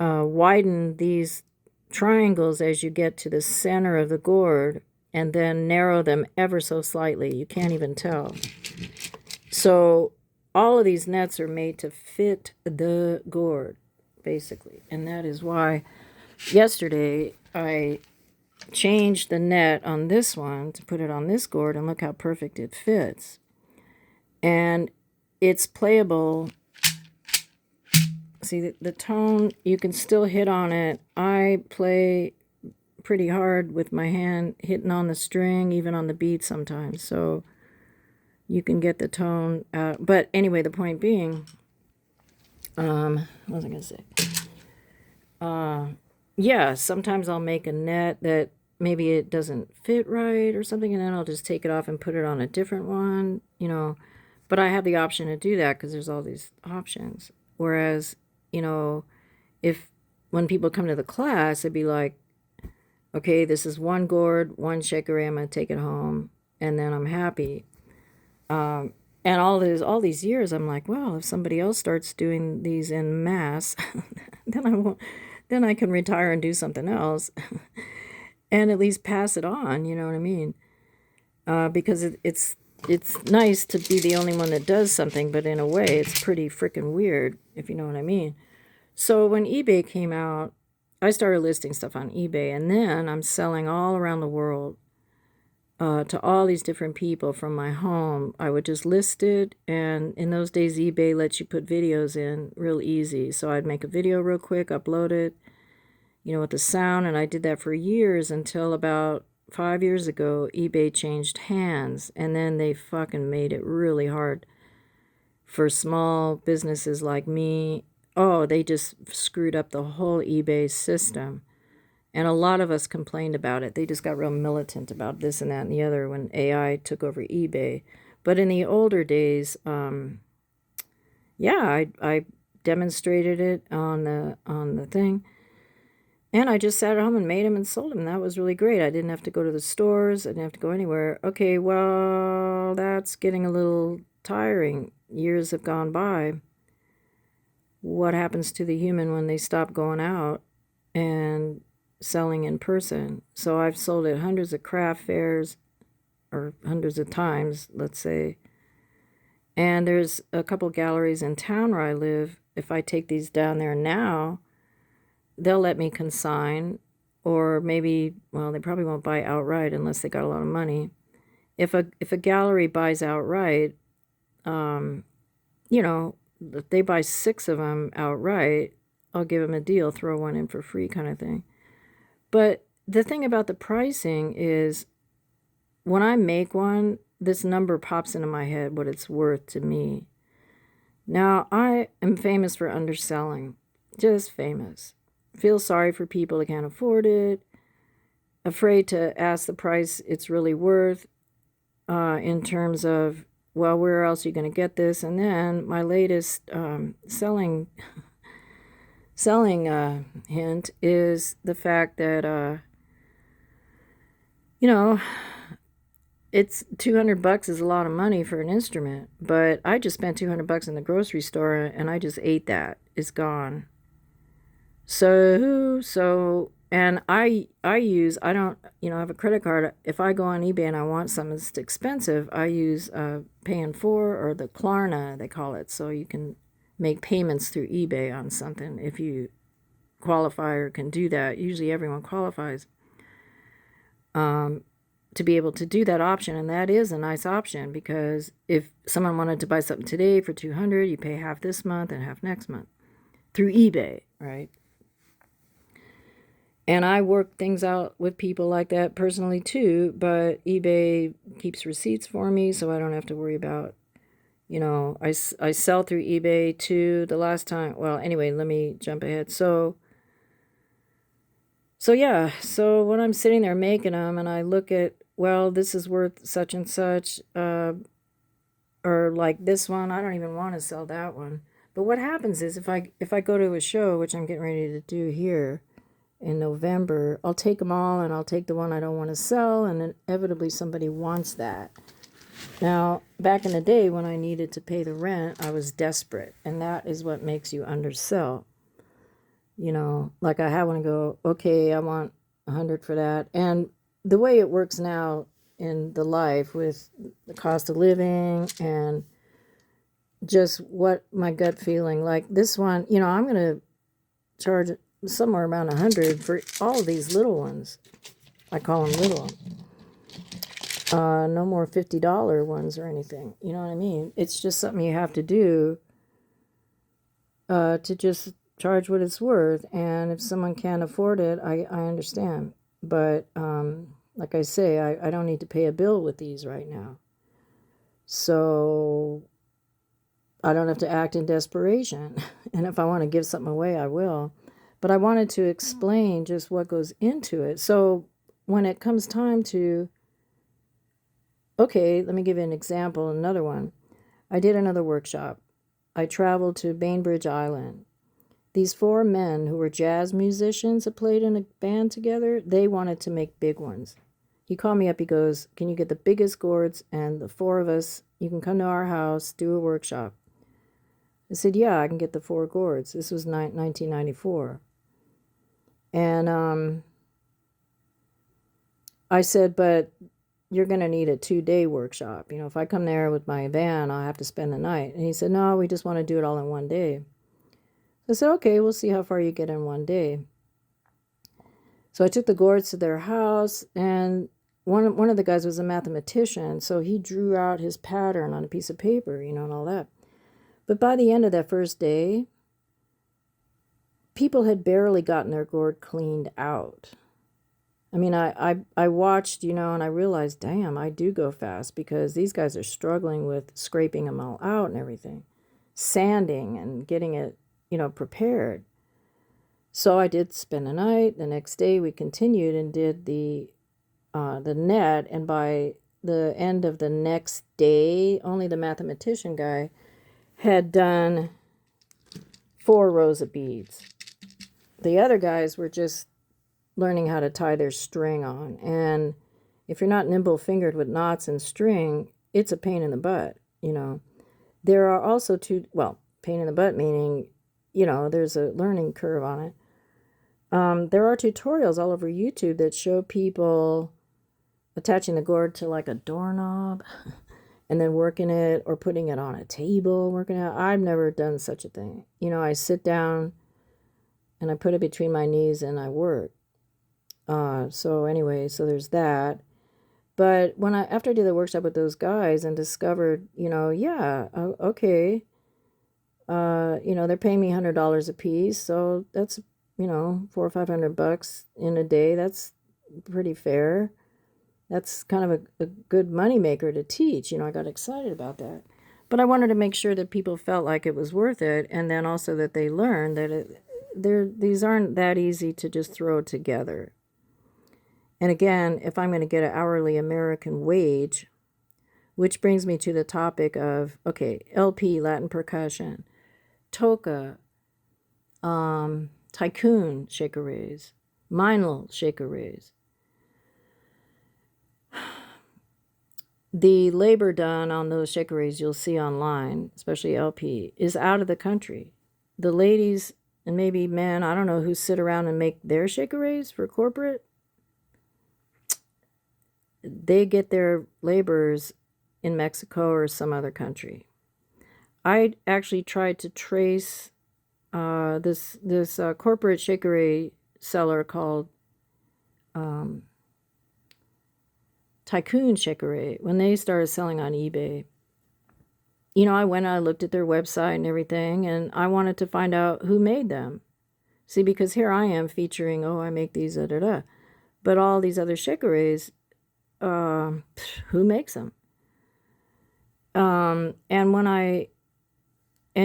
widen these triangles as you get to the center of the gourd, and then narrow them ever so slightly. You can't even tell. So all of these nets are made to fit the gourd, basically. And that is why yesterday I changed the net on this one to put it on this gourd, and look how perfect it fits. And it's playable See, the tone, you can still hit on it. I play pretty hard with my hand hitting on the string, even on the beat sometimes. So you can get the tone out. But anyway, the point being, what was I going to say? Yeah, sometimes I'll make a net that maybe it doesn't fit right or something, and then I'll just take it off and put it on a different one, you know. But I have the option to do that because there's all these options. Whereas, you know, if when people come to the class, it'd be like, okay, this is one gourd, one shekere, I'm going to take it home, and then I'm happy. And all these years, I'm like, well, if somebody else starts doing these in mass, then I won't. Then I can retire and do something else, and at least pass it on. You know what I mean? Because it's nice to be the only one that does something, but in a way, it's pretty freaking weird, if you know what I mean. So when eBay came out, I started listing stuff on eBay, and then I'm selling all around the world. To all these different people from my home. I would just list it, and in those days eBay lets you put videos in real easy. So I'd make a video real quick, upload it, you know, with the sound, and I did that for years until about 5 years ago eBay changed hands, and then they fucking made it really hard for small businesses like me. Oh, they just screwed up the whole eBay system. And a lot of us complained about it. They just got real militant about this and that and the other when AI took over eBay. But in the older days, yeah, I demonstrated it on the thing. And I just sat at home and made them and sold them. That was really great. I didn't have to go to the stores. I didn't have to go anywhere. Okay, well, that's getting a little tiring. Years have gone by. What happens to the human when they stop going out and selling in person? So I've sold at hundreds of craft fairs, or hundreds of times, let's say. And there's a couple galleries in town where I live. If I take these down there now, they'll let me consign, or maybe, well, they probably won't buy outright unless they got a lot of money. If a gallery buys outright, you know, if they buy 6 of them outright, I'll give them a deal, throw one in for free kind of thing. But the thing about the pricing is when I make one, this number pops into my head, what it's worth to me. Now, I am famous for underselling, just famous. Feel sorry for people that can't afford it, afraid to ask the price it's really worth in terms of, well, where else are you going to get this? And then my latest selling hint is the fact that, you know, it's $200 is a lot of money for an instrument, but I just spent $200 in the grocery store and I just ate that. It's gone. So, and I don't, you know, I have a credit card. If I go on eBay and I want something that's expensive, I use Pay in 4 or the Klarna, they call it. So you can make payments through eBay on something if you qualify or can do that. Usually everyone qualifies to be able to do that option, and that is a nice option because if someone wanted to buy something today for $200, you pay half this month and half next month through eBay, right? And I work things out with people like that personally too, but eBay keeps receipts for me, so I don't have to worry about, you know, I sell through eBay too. The last time, well, anyway, let me jump ahead. So yeah, so when I'm sitting there making them and I look at, well, this is worth such and such, or like this one, I don't even want to sell that one. But what happens is if I go to a show, which I'm getting ready to do here in November, I'll take them all and I'll take the one I don't want to sell, and inevitably somebody wants that. Now, back in the day when I needed to pay the rent, I was desperate, and that is what makes you undersell. You know, like I have one go, okay, I want 100 for that. And the way it works now in the life with the cost of living and just what my gut feeling, like this one, you know, I'm going to charge somewhere around 100 for all of these little ones. I call them little. No more $50 ones or anything. You know what I mean? It's just something you have to do to just charge what it's worth. And if someone can't afford it, I understand. But like I say, I don't need to pay a bill with these right now. So I don't have to act in desperation. And if I want to give something away, I will. But I wanted to explain just what goes into it. So when it comes time to, okay, let me give you an example, another one. I did another workshop. I traveled to Bainbridge Island. These 4 men who were jazz musicians that played in a band together, they wanted to make big ones. He called me up, he goes, can you get the biggest gourds, and the 4 of us, you can come to our house, do a workshop. I said, yeah, I can get the 4 gourds. This was 1994. And I said, but you're going to need a 2-day workshop. You know, if I come there with my van, I'll have to spend the night. And he said, no, we just want to do it all in 1 day. I said, okay, we'll see how far you get in 1 day. So I took the gourds to their house, and one of the guys was a mathematician, so he drew out his pattern on a piece of paper, you know, and all that. But by the end of that first day, people had barely gotten their gourd cleaned out. I mean, I watched, you know, and I realized, damn, I do go fast, because these guys are struggling with scraping them all out and everything, sanding and getting it, you know, prepared. So I did spend the night. The next day we continued and did the net, and by the end of the next day, only the mathematician guy had done 4 rows of beads. The other guys were just learning how to tie their string on, and if you're not nimble-fingered with knots and string, it's a pain in the butt, you know. There are also pain in the butt meaning, you know, there's a learning curve on it. There are tutorials all over YouTube that show people attaching the gourd to like a doorknob and then working it, or putting it on a table, working it. I've never done such a thing. You know, I sit down and I put it between my knees and I work. So anyway, so there's that. But after I did the workshop with those guys and discovered, you know, yeah, okay, you know, they're paying me $100 a piece, so that's, you know, $400 or $500 in a day. That's pretty fair. That's kind of a good moneymaker to teach. You know, I got excited about that. But I wanted to make sure that people felt like it was worth it, and then also that they learned that these aren't that easy to just throw together. And again, if I'm going to get an hourly American wage, which brings me to the topic of, okay, LP, Latin percussion, toca, tycoon shekeres, minel shekeres. The labor done on those shekeres you'll see online, especially LP, is out of the country. The ladies, and maybe men, I don't know, who sit around and make their shekeres for corporate, they get their laborers in Mexico or some other country. I actually tried to trace this corporate shekere seller called Tycoon Shekere when they started selling on eBay. You know, I went and I looked at their website and everything, and I wanted to find out who made them. See, because here I am featuring, oh, I make these, da-da-da. But all these other shekeres, who makes them? And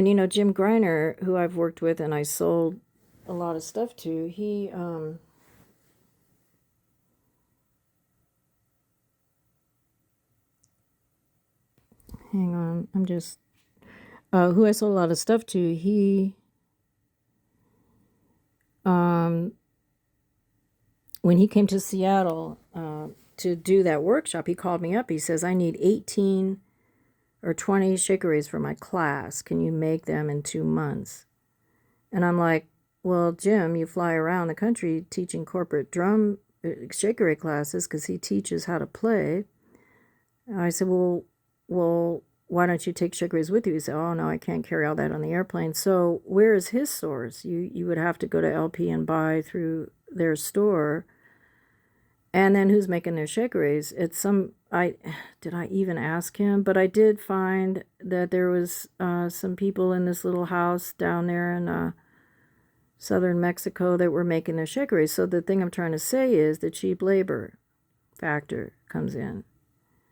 you know, Jim Greiner, who I've worked with and I sold a lot of stuff to, he, hang on, I'm just, who I sold a lot of stuff to, he, when he came to Seattle to do that workshop, he called me up. He says, I need 18 or 20 shekeres for my class. Can you make them in 2 months? And I'm like, well, Jim, you fly around the country teaching corporate drum shekere classes, because he teaches how to play. And I said, well, why don't you take shekeres with you? He said, oh, no, I can't carry all that on the airplane. So where is his source? You would have to go to LP and buy through their store. And then who's making their shakeries? It's some, did I even ask him? But I did find that there was some people in this little house down there in southern Mexico that were making their shakeries. So the thing I'm trying to say is the cheap labor factor comes in.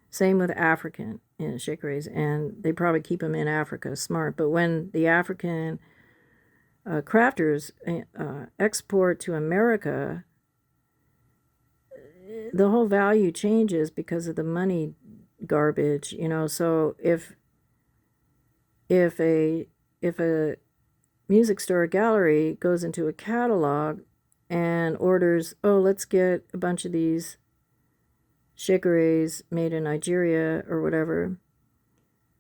Same with African shakeries, and they probably keep them in Africa, smart. But when the African crafters export to America, the whole value changes because of the money garbage, So if a music store or gallery goes into a catalog and orders, oh, let's get a bunch of these shakeres made in Nigeria or whatever.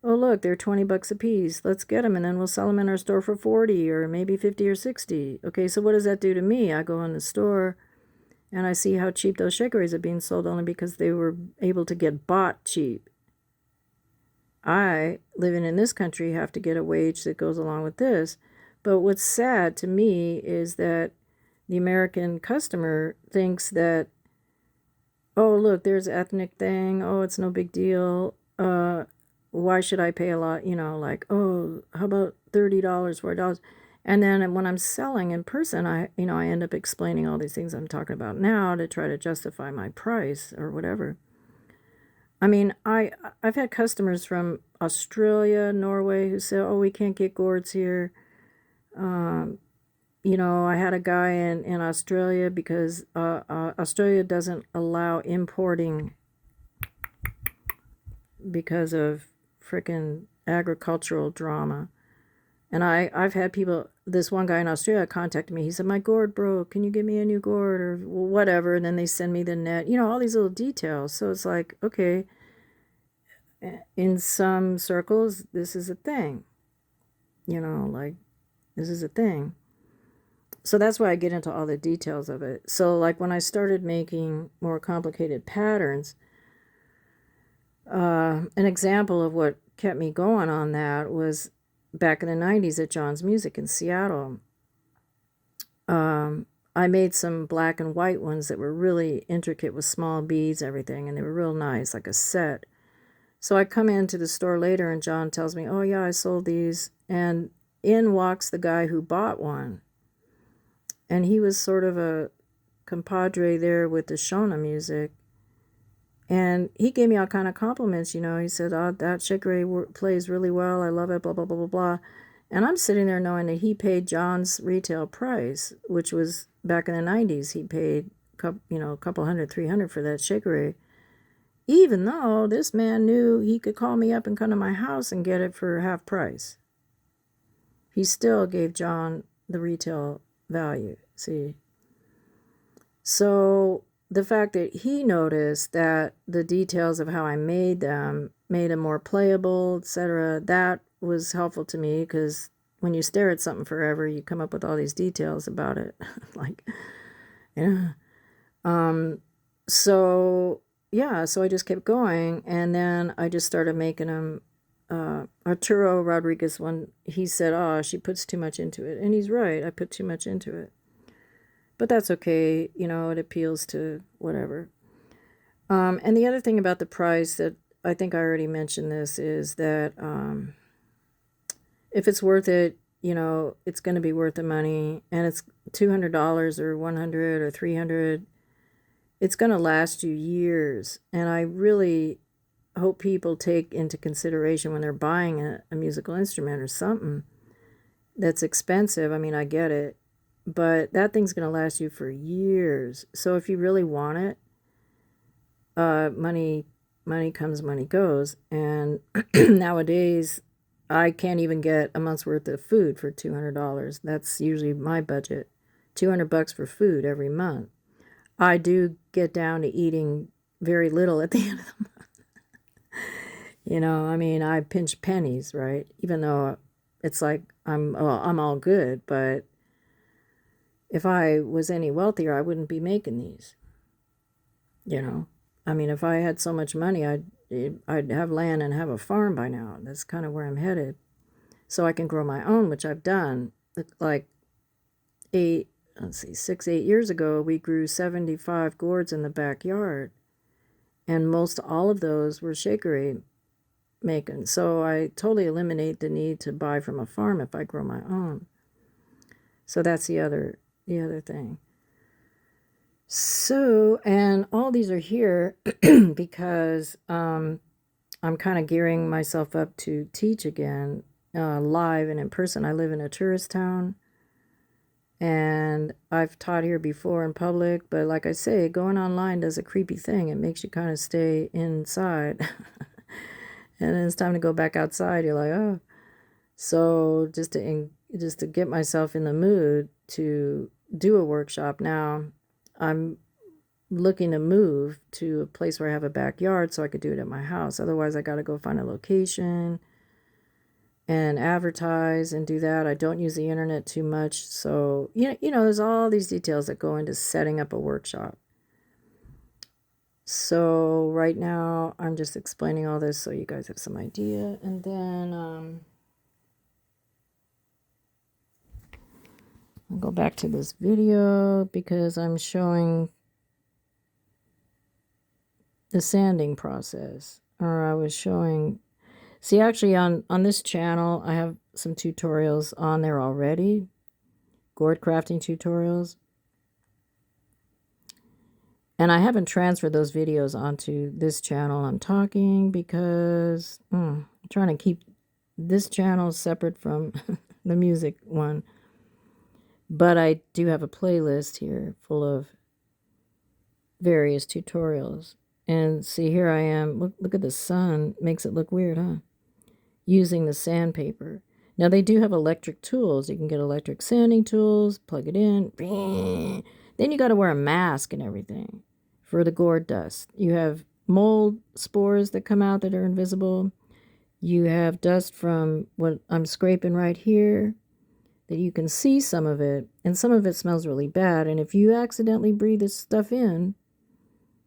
Oh, look, they're $20 a piece. Let's get them, and then we'll sell them in our store for 40 or maybe 50 or 60. Okay, so what does that do to me? I go in the store and I see how cheap those shakeries are being sold only because they were able to get bought cheap. I, living in this country, have to get a wage that goes along with this. But what's sad to me is that the American customer thinks that, oh, look, there's an ethnic thing. Oh, it's no big deal. Why should I pay a lot? Like, oh, how about $30, $40? And then when I'm selling in person, I end up explaining all these things I'm talking about now to try to justify my price or whatever. I mean, I've had customers from Australia, Norway who say, oh, we can't get gourds here. I had a guy in Australia because Australia doesn't allow importing because of frickin' agricultural drama. And I've had people, this one guy in Australia contacted me. He said, my gourd broke. Can you give me a new gourd or whatever? And then they send me the net, all these little details. So it's like, okay, in some circles, this is a thing. Like, this is a thing. So that's why I get into all the details of it. So like when I started making more complicated patterns, an example of what kept me going on that was back in the 90s at John's Music in Seattle. I made some black and white ones that were really intricate with small beads, everything, and they were real nice, like a set. So I come into the store later and John tells me, oh yeah, I sold these. And in walks the guy who bought one. And he was sort of a compadre there with the Shona music. And he gave me all kind of compliments, He said, oh, that shekere plays really well. I love it, blah, blah, blah, blah, blah. And I'm sitting there knowing that he paid John's retail price, which was back in the 90s. He paid, a couple hundred, 300 for that shekere. Even though this man knew he could call me up and come to my house and get it for half price. He still gave John the retail value, see. So the fact that he noticed that the details of how I made them made them more playable, etc., that was helpful to me because when you stare at something forever, you come up with all these details about it. Like, yeah. So I just kept going, and then I just started making them. Arturo Rodriguez one, he said, oh, she puts too much into it. And he's right, I put too much into it. But that's okay, it appeals to whatever. And the other thing about the price that I think I already mentioned this is that if it's worth it, it's going to be worth the money, and it's $200 or $100 or $300. It's going to last you years. And I really hope people take into consideration when they're buying a musical instrument or something that's expensive. I mean, I get it, but that thing's going to last you for years. So if you really want it, money comes, money goes. And nowadays, I can't even get a month's worth of food for $200. That's usually my budget, $200 for food every month. I do get down to eating very little at the end of the month. I mean, I pinch pennies, right? Even though it's like I'm all good, but if I was any wealthier, I wouldn't be making these. I mean, if I had so much money, I'd have land and have a farm by now. That's kind of where I'm headed. So I can grow my own, which I've done. Like let's see, 6, 8 years ago, we grew 75 gourds in the backyard. And most all of those were Shekere making. So I totally eliminate the need to buy from a farm if I grow my own. So that's the other thing. So, and all these are here because I'm kind of gearing myself up to teach again, live and in person. I live in a tourist town, and I've taught here before in public, but like I say, going online does a creepy thing. It makes you kind of stay inside. And then it's time to go back outside. You're like, oh. So just to get myself in the mood to do a workshop now, I'm looking to move to a place where I have a backyard so I could do it at my house. Otherwise, I got to go find a location and advertise and do that. I don't use the internet too much. So, there's all these details that go into setting up a workshop. So right now, I'm just explaining all this so you guys have some idea. And then I'll go back to this video because I'm showing the sanding process. Or I was showing... See, actually, on this channel, I have some tutorials on there already. Gourd crafting tutorials. And I haven't transferred those videos onto this channel I'm talking because I'm trying to keep this channel separate from the music one. But I do have a playlist here full of various tutorials. And see, here I am. Look at the sun. Makes it look weird, huh? Using the sandpaper. Now, they do have electric tools. You can get electric sanding tools, plug it in. Then you got to wear a mask and everything for the gourd dust. You have mold spores that come out that are invisible. You have dust from what I'm scraping right here that you can see some of it, and some of it smells really bad. And if you accidentally breathe this stuff in,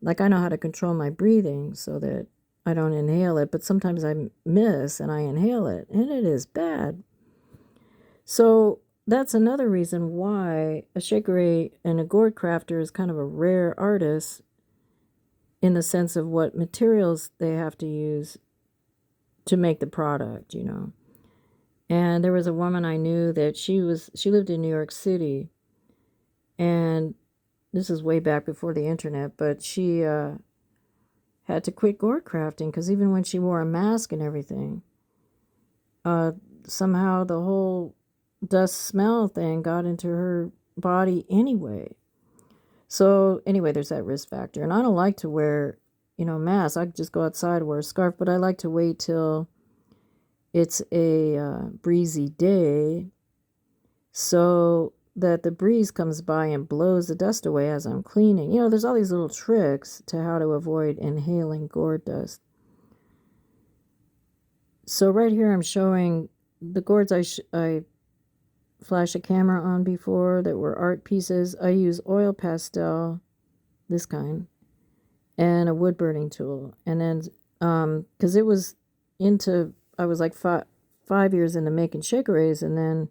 like I know how to control my breathing so that I don't inhale it, but sometimes I miss and I inhale it, and it is bad. So that's another reason why a Shekere and a gourd crafter is kind of a rare artist in the sense of what materials they have to use to make the product, And there was a woman I knew that she lived in New York City, and this is way back before the internet, but she had to quit gourd crafting because even when she wore a mask and everything, somehow the whole dust smell thing got into her body anyway. So anyway, there's that risk factor. And I don't like to wear, masks. I could just go outside, wear a scarf, but I like to wait till it's a breezy day so that the breeze comes by and blows the dust away as I'm cleaning. There's all these little tricks to how to avoid inhaling gourd dust. So right here I'm showing the gourds I flashed a camera on before that were art pieces. I use oil pastel, this kind, and a wood burning tool. And then, because I was like 5 years into making Shekeres, and then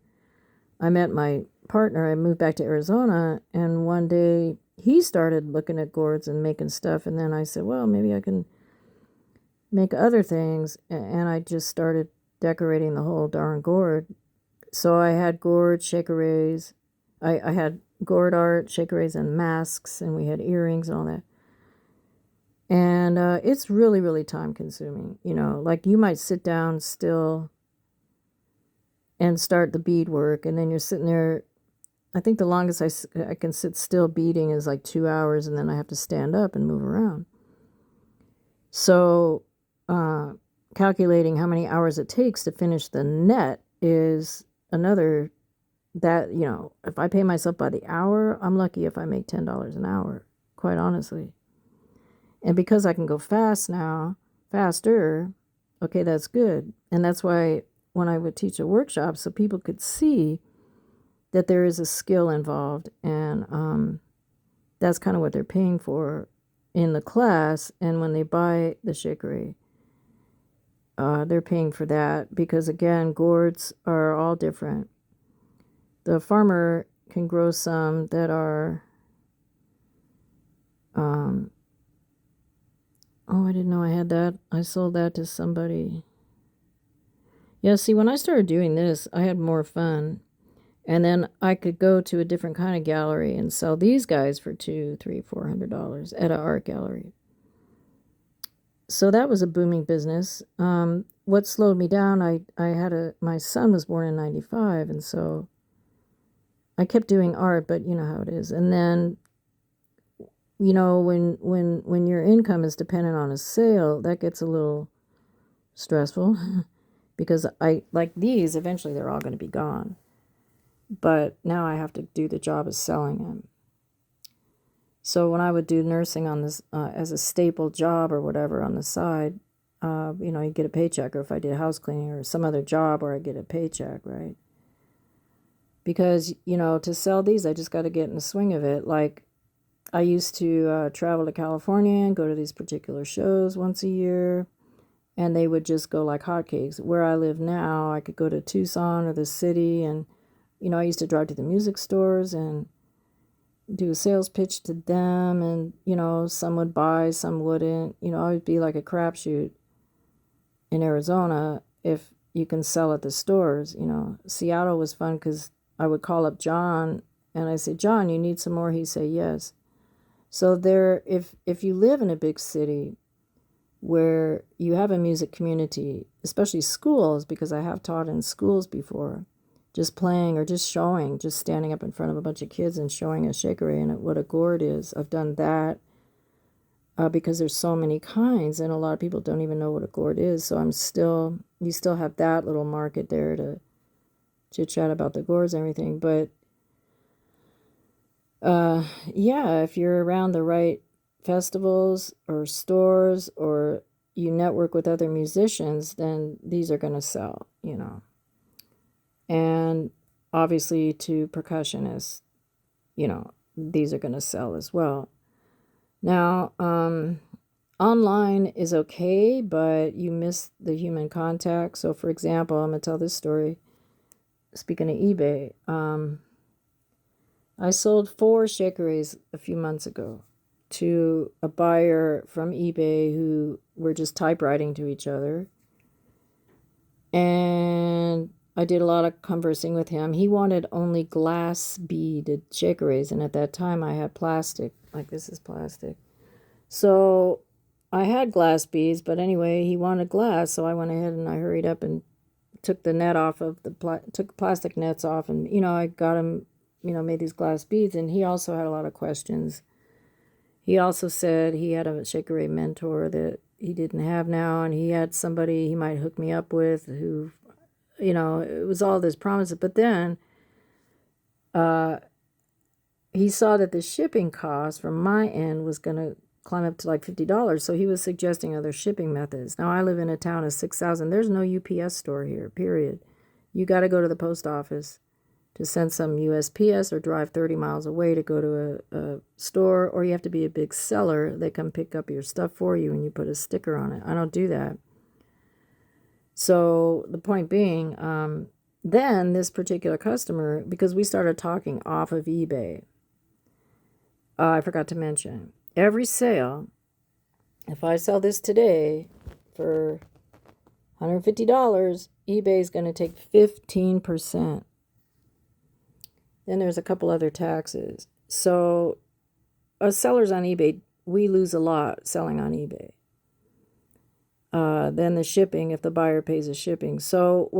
I met my partner. I moved back to Arizona, and one day he started looking at gourds and making stuff, and then I said, well, maybe I can make other things, and I just started decorating the whole darn gourd. So I had gourd, Shekeres, I had gourd art, Shekeres, and masks, and we had earrings and all that. And it's really, really time consuming. Like you might sit down still and start the beadwork, and then you're sitting there. I think the longest I can sit still beading is like 2 hours, and then I have to stand up and move around. So calculating how many hours it takes to finish the net is another that, if I pay myself by the hour, I'm lucky if I make $10 an hour, quite honestly. And because I can go faster, okay, that's good. And that's why when I would teach a workshop, so people could see that there is a skill involved, and that's kind of what they're paying for in the class. And when they buy the Shekere, they're paying for that because, again, gourds are all different. The farmer can grow some that are, oh, I didn't know I had that. I sold that to somebody. Yeah, see, when I started doing this, I had more fun. And then I could go to a different kind of gallery and sell these guys for $200, $300, $400 at an art gallery. So that was a booming business. What slowed me down, my son was born in 95, and so I kept doing art, but you know how it is. And then, you know, when your income is dependent on a sale, that gets a little stressful because I like these, eventually they're all going to be gone. But now I have to do the job of selling them. So when I would do nursing on this as a staple job or whatever on the side, you know, you get a paycheck, or if I did house cleaning or some other job where I get a paycheck, right? Because, you know, to sell these, I just got to get in the swing of it. Like, I used to travel to California and go to these particular shows once a year, and they would just go like hotcakes. Where I live now, I could go to Tucson or the city, and, you know, I used to drive to the music stores and do a sales pitch to them, and, you know, some would buy, some wouldn't. You know, it would be like a crapshoot in Arizona if you can sell at the stores. You know, Seattle was fun because I would call up John and I say, John, you need some more? He'd say, yes. So there, if you live in a big city where you have a music community, especially schools, because I have taught in schools before, just playing or just showing, just standing up in front of a bunch of kids and showing a shekere and what a gourd is. I've done that because there's so many kinds, and a lot of people don't even know what a gourd is. So you still have that little market there to chit chat about the gourds and everything. But yeah, if you're around the right festivals or stores, or you network with other musicians, then these are going to sell, you know. And obviously to percussionists, you know, these are going to sell as well. Now, online is okay, but you miss the human contact. So for example, I'm going to tell this story. Speaking of eBay, I sold 4 shekeres a few months ago to a buyer from eBay who were just typewriting to each other. And I did a lot of conversing with him. He wanted only glass beaded shekeres, and at that time I had plastic, like this is plastic. So I had glass beads, but anyway, he wanted glass, so I went ahead and I hurried up and took the net off of took plastic nets off, and, you know, I got him, you know, made these glass beads. And he also had a lot of questions. He also said he had a shekere mentor that he didn't have now, and he had somebody he might hook me up with who, you know, it was all this promises. But then he saw that the shipping cost from my end was going to climb up to like $50. So he was suggesting other shipping methods. Now, I live in a town of 6,000. There's no UPS store here, period. You got to go to the post office to send some USPS, or drive 30 miles away to go to a store, or you have to be a big seller. They come pick up your stuff for you and you put a sticker on it. I don't do that. So the point being, then this particular customer, because we started talking off of eBay, I forgot to mention, every sale, if I sell this today for $150, eBay is going to take 15%. Then there's a couple other taxes. So us sellers on eBay, we lose a lot selling on eBay. Then the shipping, if the buyer pays the shipping. So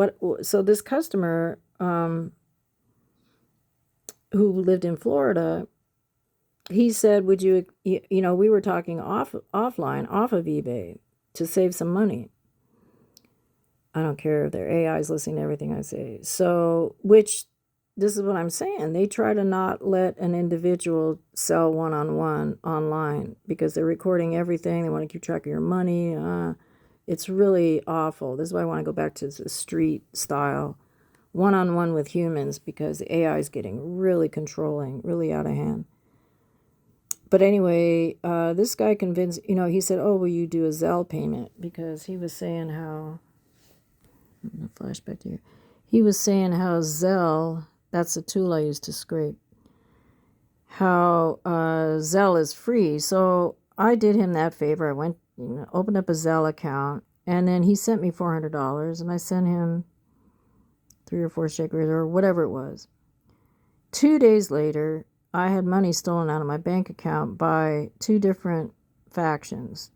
this customer who lived in Florida, he said, would you know, we were talking offline, off of eBay, to save some money. I don't care if their AI is listening to everything I say. So, which, this is what I'm saying. They try to not let an individual sell one-on-one online because they're recording everything. They want to keep track of your money. It's really awful. This is why I want to go back to the street style, one-on-one with humans, because the AI is getting really controlling, really out of hand. But anyway, this guy convinced, you know, he said, oh, will you do a Zelle payment? Because he was saying how, flashback here. He was saying how Zelle That's the tool I use to scrape. How Zelle is free. So I did him that favor. I went, opened up a Zelle account, and then he sent me $400, and I sent him 3 or 4 shekers or whatever it was. 2 days later, I had money stolen out of my bank account by 2 different factions.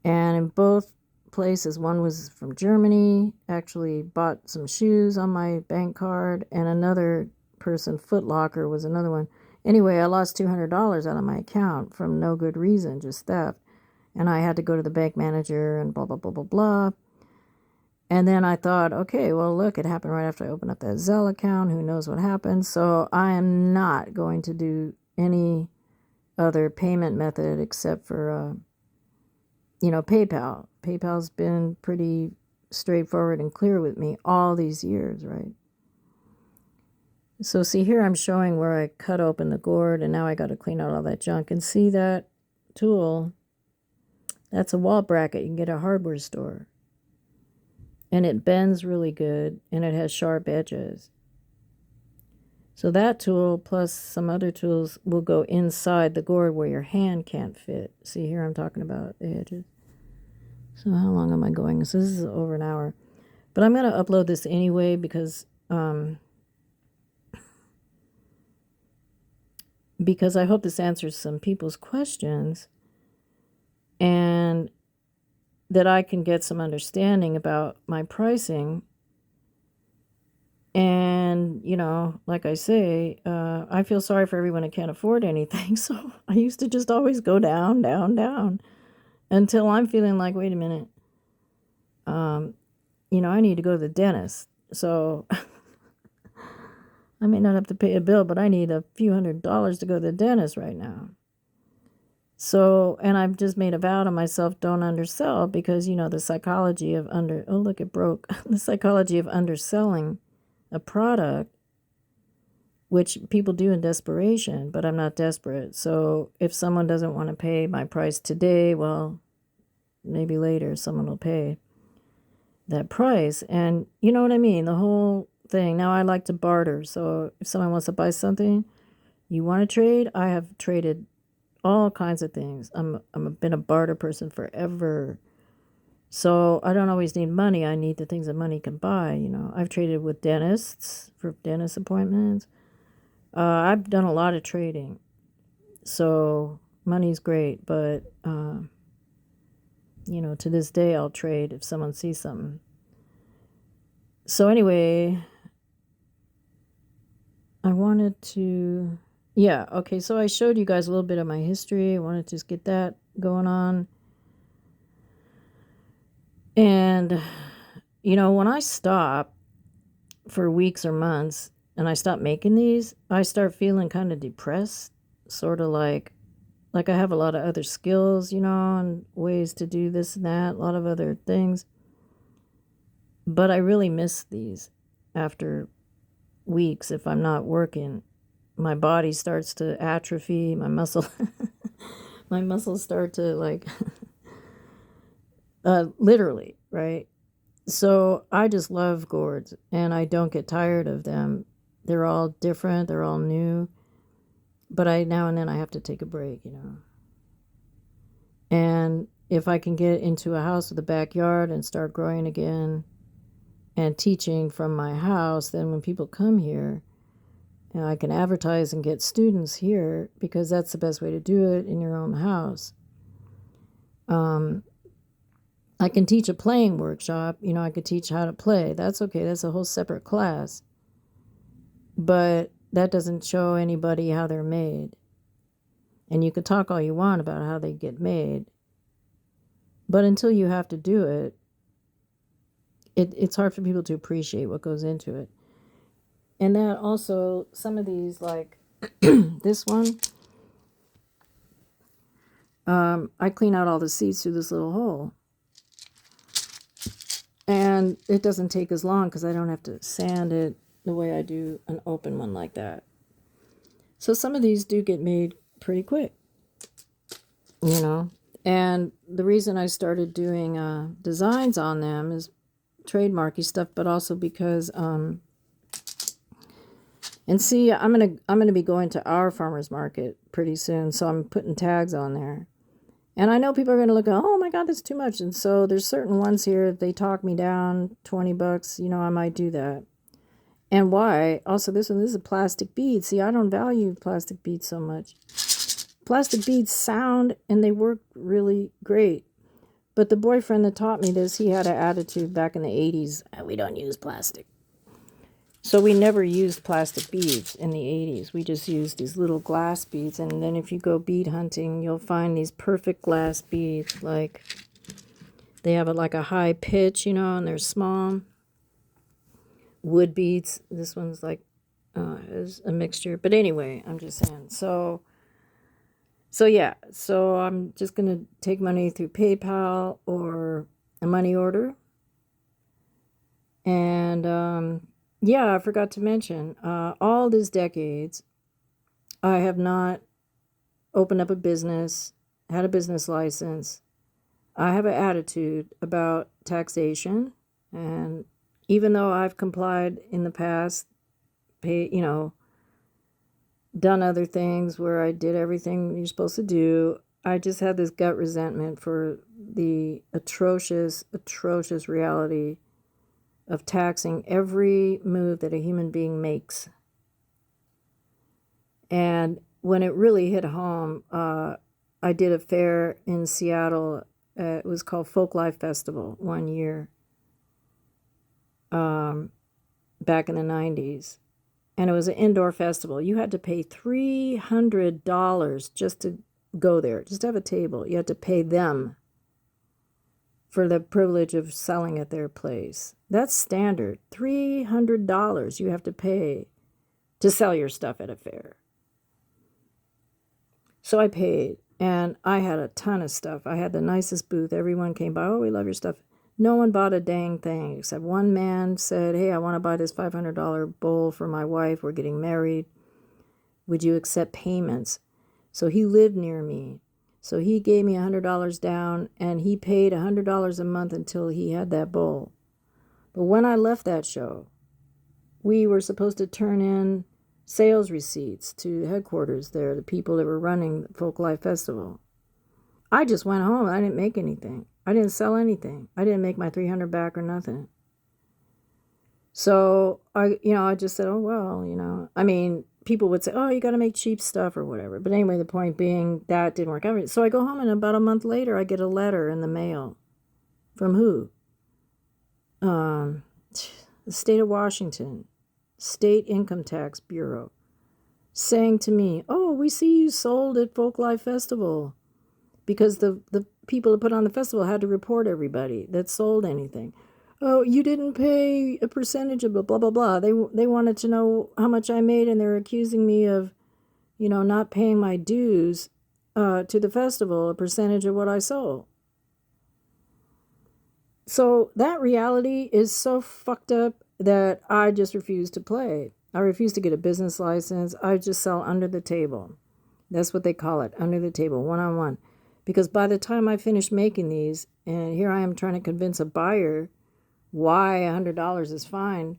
And in both places, one was from Germany, actually bought some shoes on my bank card, and another person, Foot Locker, was another one. Anyway, I lost $200 out of my account from no good reason, just theft. And I had to go to the bank manager and blah, blah, blah, blah, blah. And then I thought, okay, well, look, it happened right after I opened up that Zelle account. Who knows what happened? So I am not going to do any other payment method except for, PayPal. PayPal's been pretty straightforward and clear with me all these years, right? So see here I'm showing where I cut open the gourd, and now I got to clean out all that junk. And see that tool? That's a wall bracket you can get at a hardware store. And it bends really good, and it has sharp edges. So that tool plus some other tools will go inside the gourd where your hand can't fit. See here I'm talking about the edges. So how long am I going? So this is over an hour. But I'm going to upload this anyway because I hope this answers some people's questions, and that I can get some understanding about my pricing. And, like I say, I feel sorry for everyone that can't afford anything. So I used to just always go down, down, down until I'm feeling like, wait a minute, I need to go to the dentist. So I may not have to pay a bill, but I need a few $100s to go to the dentist right now. So, and I've just made a vow to myself, don't undersell, because, the psychology of oh, look, it broke. The psychology of underselling a product, which people do in desperation, but I'm not desperate. So if someone doesn't want to pay my price today, well, maybe later someone will pay that price. And you know what I mean? The whole thing. Now I like to barter. So if someone wants to buy something, you want to trade? I have traded all kinds of things. I've been a barter person forever. So I don't always need money. I need the things that money can buy. I've traded with dentists for dentist appointments. I've done a lot of trading. So money's great, but to this day I'll trade if someone sees something. So anyway, I wanted to, okay, so I showed you guys a little bit of my history. I wanted to just get that going on. And, when I stop for weeks or months and I stop making these, I start feeling kind of depressed, sort of like I have a lot of other skills, and ways to do this and that, a lot of other things. But I really miss these after weeks if I'm not working. My body starts to atrophy, my muscles start to literally, right? So I just love gourds, and I don't get tired of them. They're all different, they're all new, but now and then I have to take a break, And if I can get into a house with a backyard and start growing again and teaching from my house, then when people come here, I can advertise and get students here, because that's the best way to do it in your own house. I can teach a playing workshop. I could teach how to play. That's okay. That's a whole separate class. But that doesn't show anybody how they're made. And you can talk all you want about how they get made. But until you have to do it, it's hard for people to appreciate what goes into it. And that also, some of these, like this one, I clean out all the seeds through this little hole. And it doesn't take as long because I don't have to sand it the way I do an open one like that. So some of these do get made pretty quick, And the reason I started doing designs on them is trademarky stuff, but also because And see, I'm gonna be going to our farmers market pretty soon, so I'm putting tags on there. And I know people are gonna look at, oh my God, that's too much. And so there's certain ones here, if they talk me down $20, I might do that. And why? Also, this is a plastic bead. See, I don't value plastic beads so much. Plastic beads sound and they work really great. But the boyfriend that taught me this, he had an attitude back in the 80s. We don't use plastic. So we never used plastic beads in the 80s. We just used these little glass beads. And then if you go bead hunting, you'll find these perfect glass beads. Like they have like a high pitch, and they're small. Wood beads. This one's like is a mixture. But anyway, I'm just saying. So yeah. So I'm just going to take money through PayPal or a money order. And yeah, I forgot to mention, all these decades, I have not opened up a business, had a business license. I have an attitude about taxation, and even though I've complied in the past, done other things where I did everything you're supposed to do, I just had this gut resentment for the atrocious, atrocious reality of taxing every move that a human being makes. And when it really hit home, I did a fair in Seattle. It was called Folk Life Festival one year, back in the 90s. And it was an indoor festival. You had to pay $300 just to go there, just to have a table. You had to pay them for the privilege of selling at their place. That's standard. $300 you have to pay to sell your stuff at a fair. So I paid, and I had a ton of stuff. I had the nicest booth. Everyone came by, oh, we love your stuff. No one bought a dang thing, except one man said, hey, I want to buy this $500 bowl for my wife. We're getting married. Would you accept payments? So he lived near me. So he gave me $100 down, and he paid $100 a month until he had that bowl. But when I left that show, we were supposed to turn in sales receipts to headquarters there, the people that were running the Folk Life Festival. I just went home. I didn't make anything. I didn't sell anything. I didn't make my $300 back or nothing. So I just said, oh, well, I mean, people would say, oh, you got to make cheap stuff or whatever. But anyway, the point being that didn't work out. So I go home, and about a month later, I get a letter in the mail. From who? The state of Washington, State Income Tax Bureau, saying to me, oh, we see you sold at Folk Life Festival, because the people that put on the festival had to report everybody that sold anything. Oh, you didn't pay a percentage of blah, blah, blah. They wanted to know how much I made, and they're accusing me of, not paying my dues to the festival, a percentage of what I sold. So that reality is so fucked up that I just refuse to play. I refuse to get a business license. I just sell under the table. That's what they call it, under the table, one-on-one. Because by the time I finish making these, and here I am trying to convince a buyer why $100 is fine,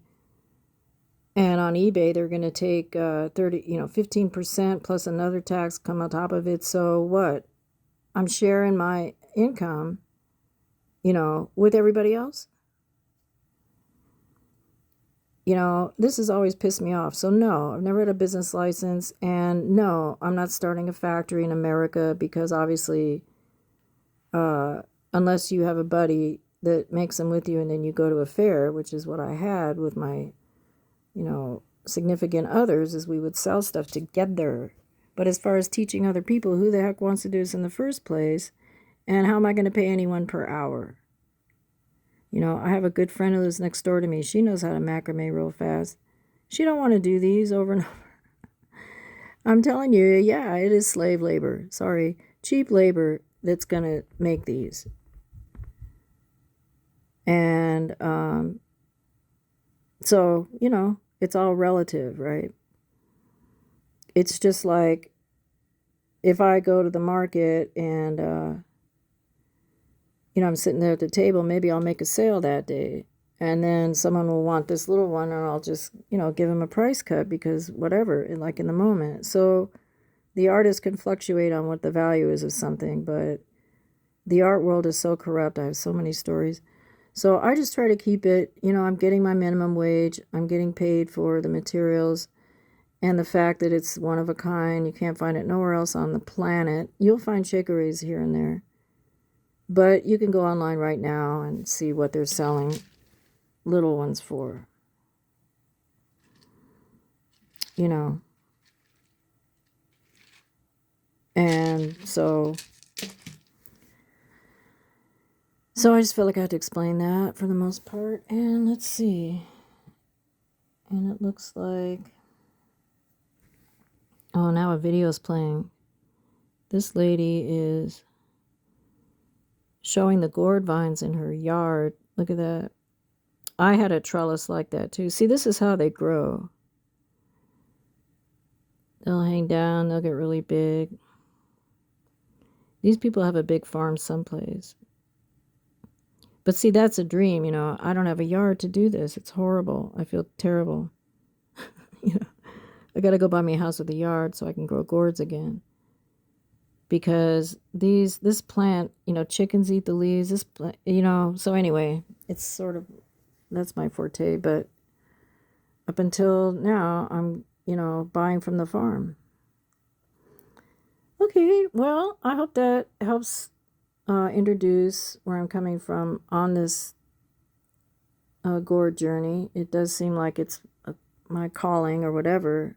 and on eBay they're going to take 15% plus another tax come on top of it. So what? I'm sharing my income, with everybody else. This has always pissed me off. So no, I've never had a business license, and no, I'm not starting a factory in America, because obviously, unless you have a buddy that makes them with you and then you go to a fair, which is what I had with my, significant others, is we would sell stuff together. But as far as teaching other people, who the heck wants to do this in the first place? And how am I going to pay anyone per hour? I have a good friend who lives next door to me. She knows how to macrame real fast. She don't want to do these over and over. I'm telling you, yeah, it is slave labor. Sorry, cheap labor that's going to make these. And so, it's all relative, right? It's just like if I go to the market and, I'm sitting there at the table, maybe I'll make a sale that day. And then someone will want this little one, and I'll just, give them a price cut because whatever, like in the moment. So the artist can fluctuate on what the value is of something, but the art world is so corrupt. I have so many stories. So I just try to keep it, I'm getting my minimum wage. I'm getting paid for the materials and the fact that it's one of a kind. You can't find it nowhere else on the planet. You'll find Shekeres here and there. But you can go online right now and see what they're selling little ones for. And so I just feel like I have to explain that for the most part. And let's see. And it looks like, oh, now a video is playing. This lady is showing the gourd vines in her yard. Look at that. I had a trellis like that too. See, this is how they grow. They'll hang down, they'll get really big. These people have a big farm someplace. But see, that's a dream, I don't have a yard to do this. It's horrible. I feel terrible. I got to go buy me a house with a yard so I can grow gourds again. Because this plant, chickens eat the leaves. This plant, so anyway, it's sort of, that's my forte. But up until now, I'm, buying from the farm. Okay, well, I hope that helps introduce where I'm coming from on this gourd journey. It does seem like it's my calling or whatever,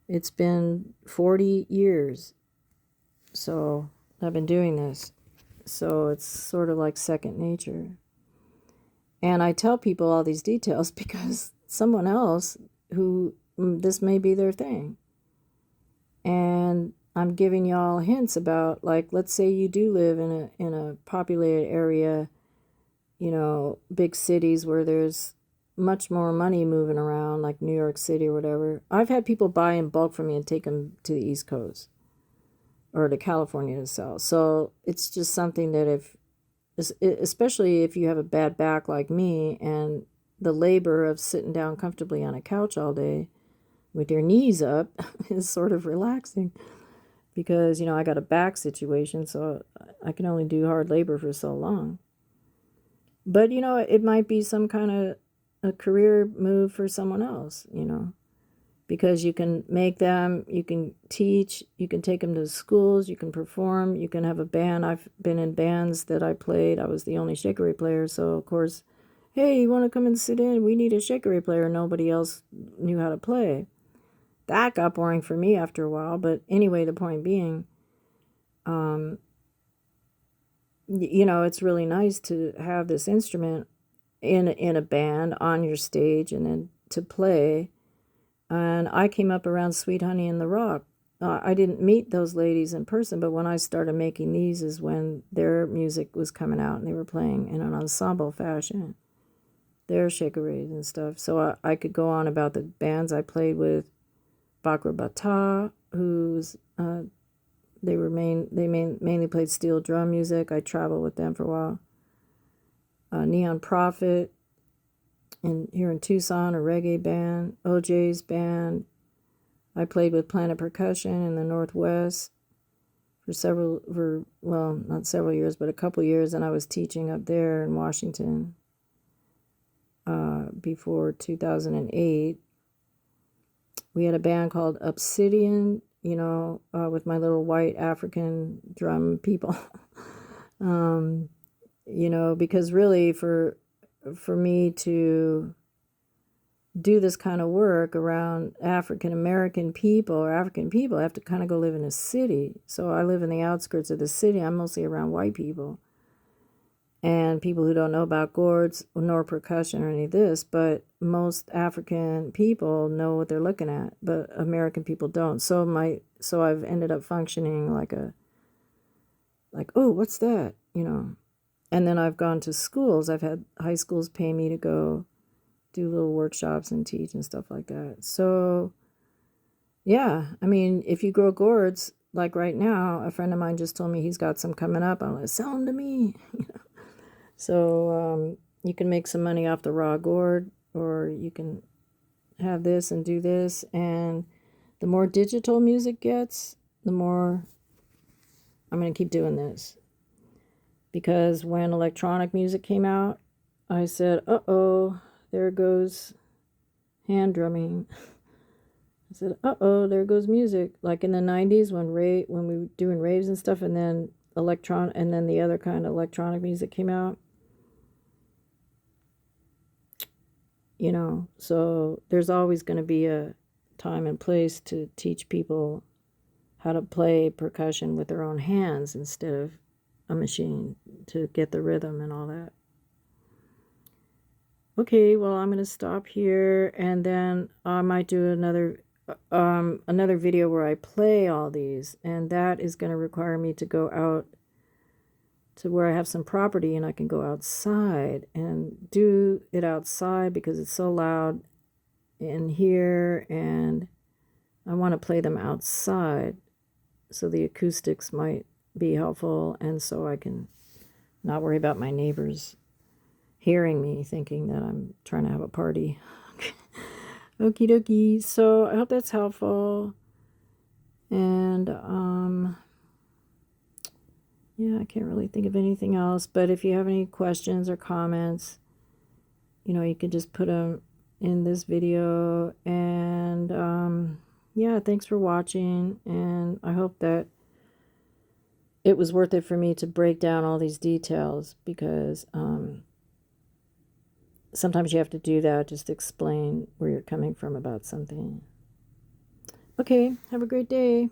It's been 40 years, so I've been doing this. So it's sort of like second nature. And I tell people all these details because someone else who this may be their thing. And I'm giving y'all hints about, like, let's say you do live in a populated area, big cities where there's much more money moving around, like New York City or whatever. I've had people buy in bulk from me and take them to the East Coast or to California to sell. So it's just something that especially if you have a bad back like me and the labor of sitting down comfortably on a couch all day with your knees up is sort of relaxing because, I got a back situation, so I can only do hard labor for so long. But, it might be some kind of a career move for someone else, because you can make them, you can teach, you can take them to schools, you can perform, you can have a band. I've been in bands that I played. I was the only Shekere player, so of course, hey, you want to come and sit in? We need a Shekere player. Nobody else knew how to play. That got boring for me after a while, but anyway, the point being, it's really nice to have this instrument in a band on your stage and then to play. And I came up around Sweet Honey and the Rock. I didn't meet those ladies in person, but when I started making these is when their music was coming out and they were playing in an ensemble fashion. Their shakeries and stuff. So I could go on about the bands I played with. Bakra Bata, who's they mainly played steel drum music. I traveled with them for a while. Neon Prophet, here in Tucson, a reggae band. OJ's band. I played with Planet Percussion in the Northwest not several years, but a couple years, and I was teaching up there in Washington before 2008. We had a band called Obsidian, with my little white African drum people. Because really for me to do this kind of work around African American people or African people, I have to kind of go live in a city. So I live in the outskirts of the city. I'm mostly around white people and people who don't know about gourds nor percussion or any of this, but most African people know what they're looking at, but American people don't. So I've ended up functioning like oh, what's that? And then I've gone to schools. I've had high schools pay me to go do little workshops and teach and stuff like that. So yeah, I mean, if you grow gourds, like right now, a friend of mine just told me he's got some coming up. I'm like, sell them to me. So, you can make some money off the raw gourd, or you can have this and do this. And the more digital music gets, the more I'm going to keep doing this. Because when electronic music came out, I said, uh-oh, there goes hand drumming. I said, uh-oh, there goes music. Like in the 90s when we were doing raves and stuff, and then the other kind of electronic music came out. You know, so there's always going to be a time and place to teach people how to play percussion with their own hands instead of a machine to get the rhythm and all that. Okay, well, I'm going to stop here, and then I might do another video where I play all these, and that is going to require me to go out to where I have some property and I can go outside and do it outside because it's so loud in here, and I want to play them outside so the acoustics might be helpful, and so I can not worry about my neighbors hearing me thinking that I'm trying to have a party. Okie dokie. So I hope that's helpful. And yeah, I can't really think of anything else. But if you have any questions or comments, you know, you can just put them in this video. And yeah, thanks for watching. And I hope that it was worth it for me to break down all these details, because sometimes you have to do that, just explain where you're coming from about something. Okay, have a great day.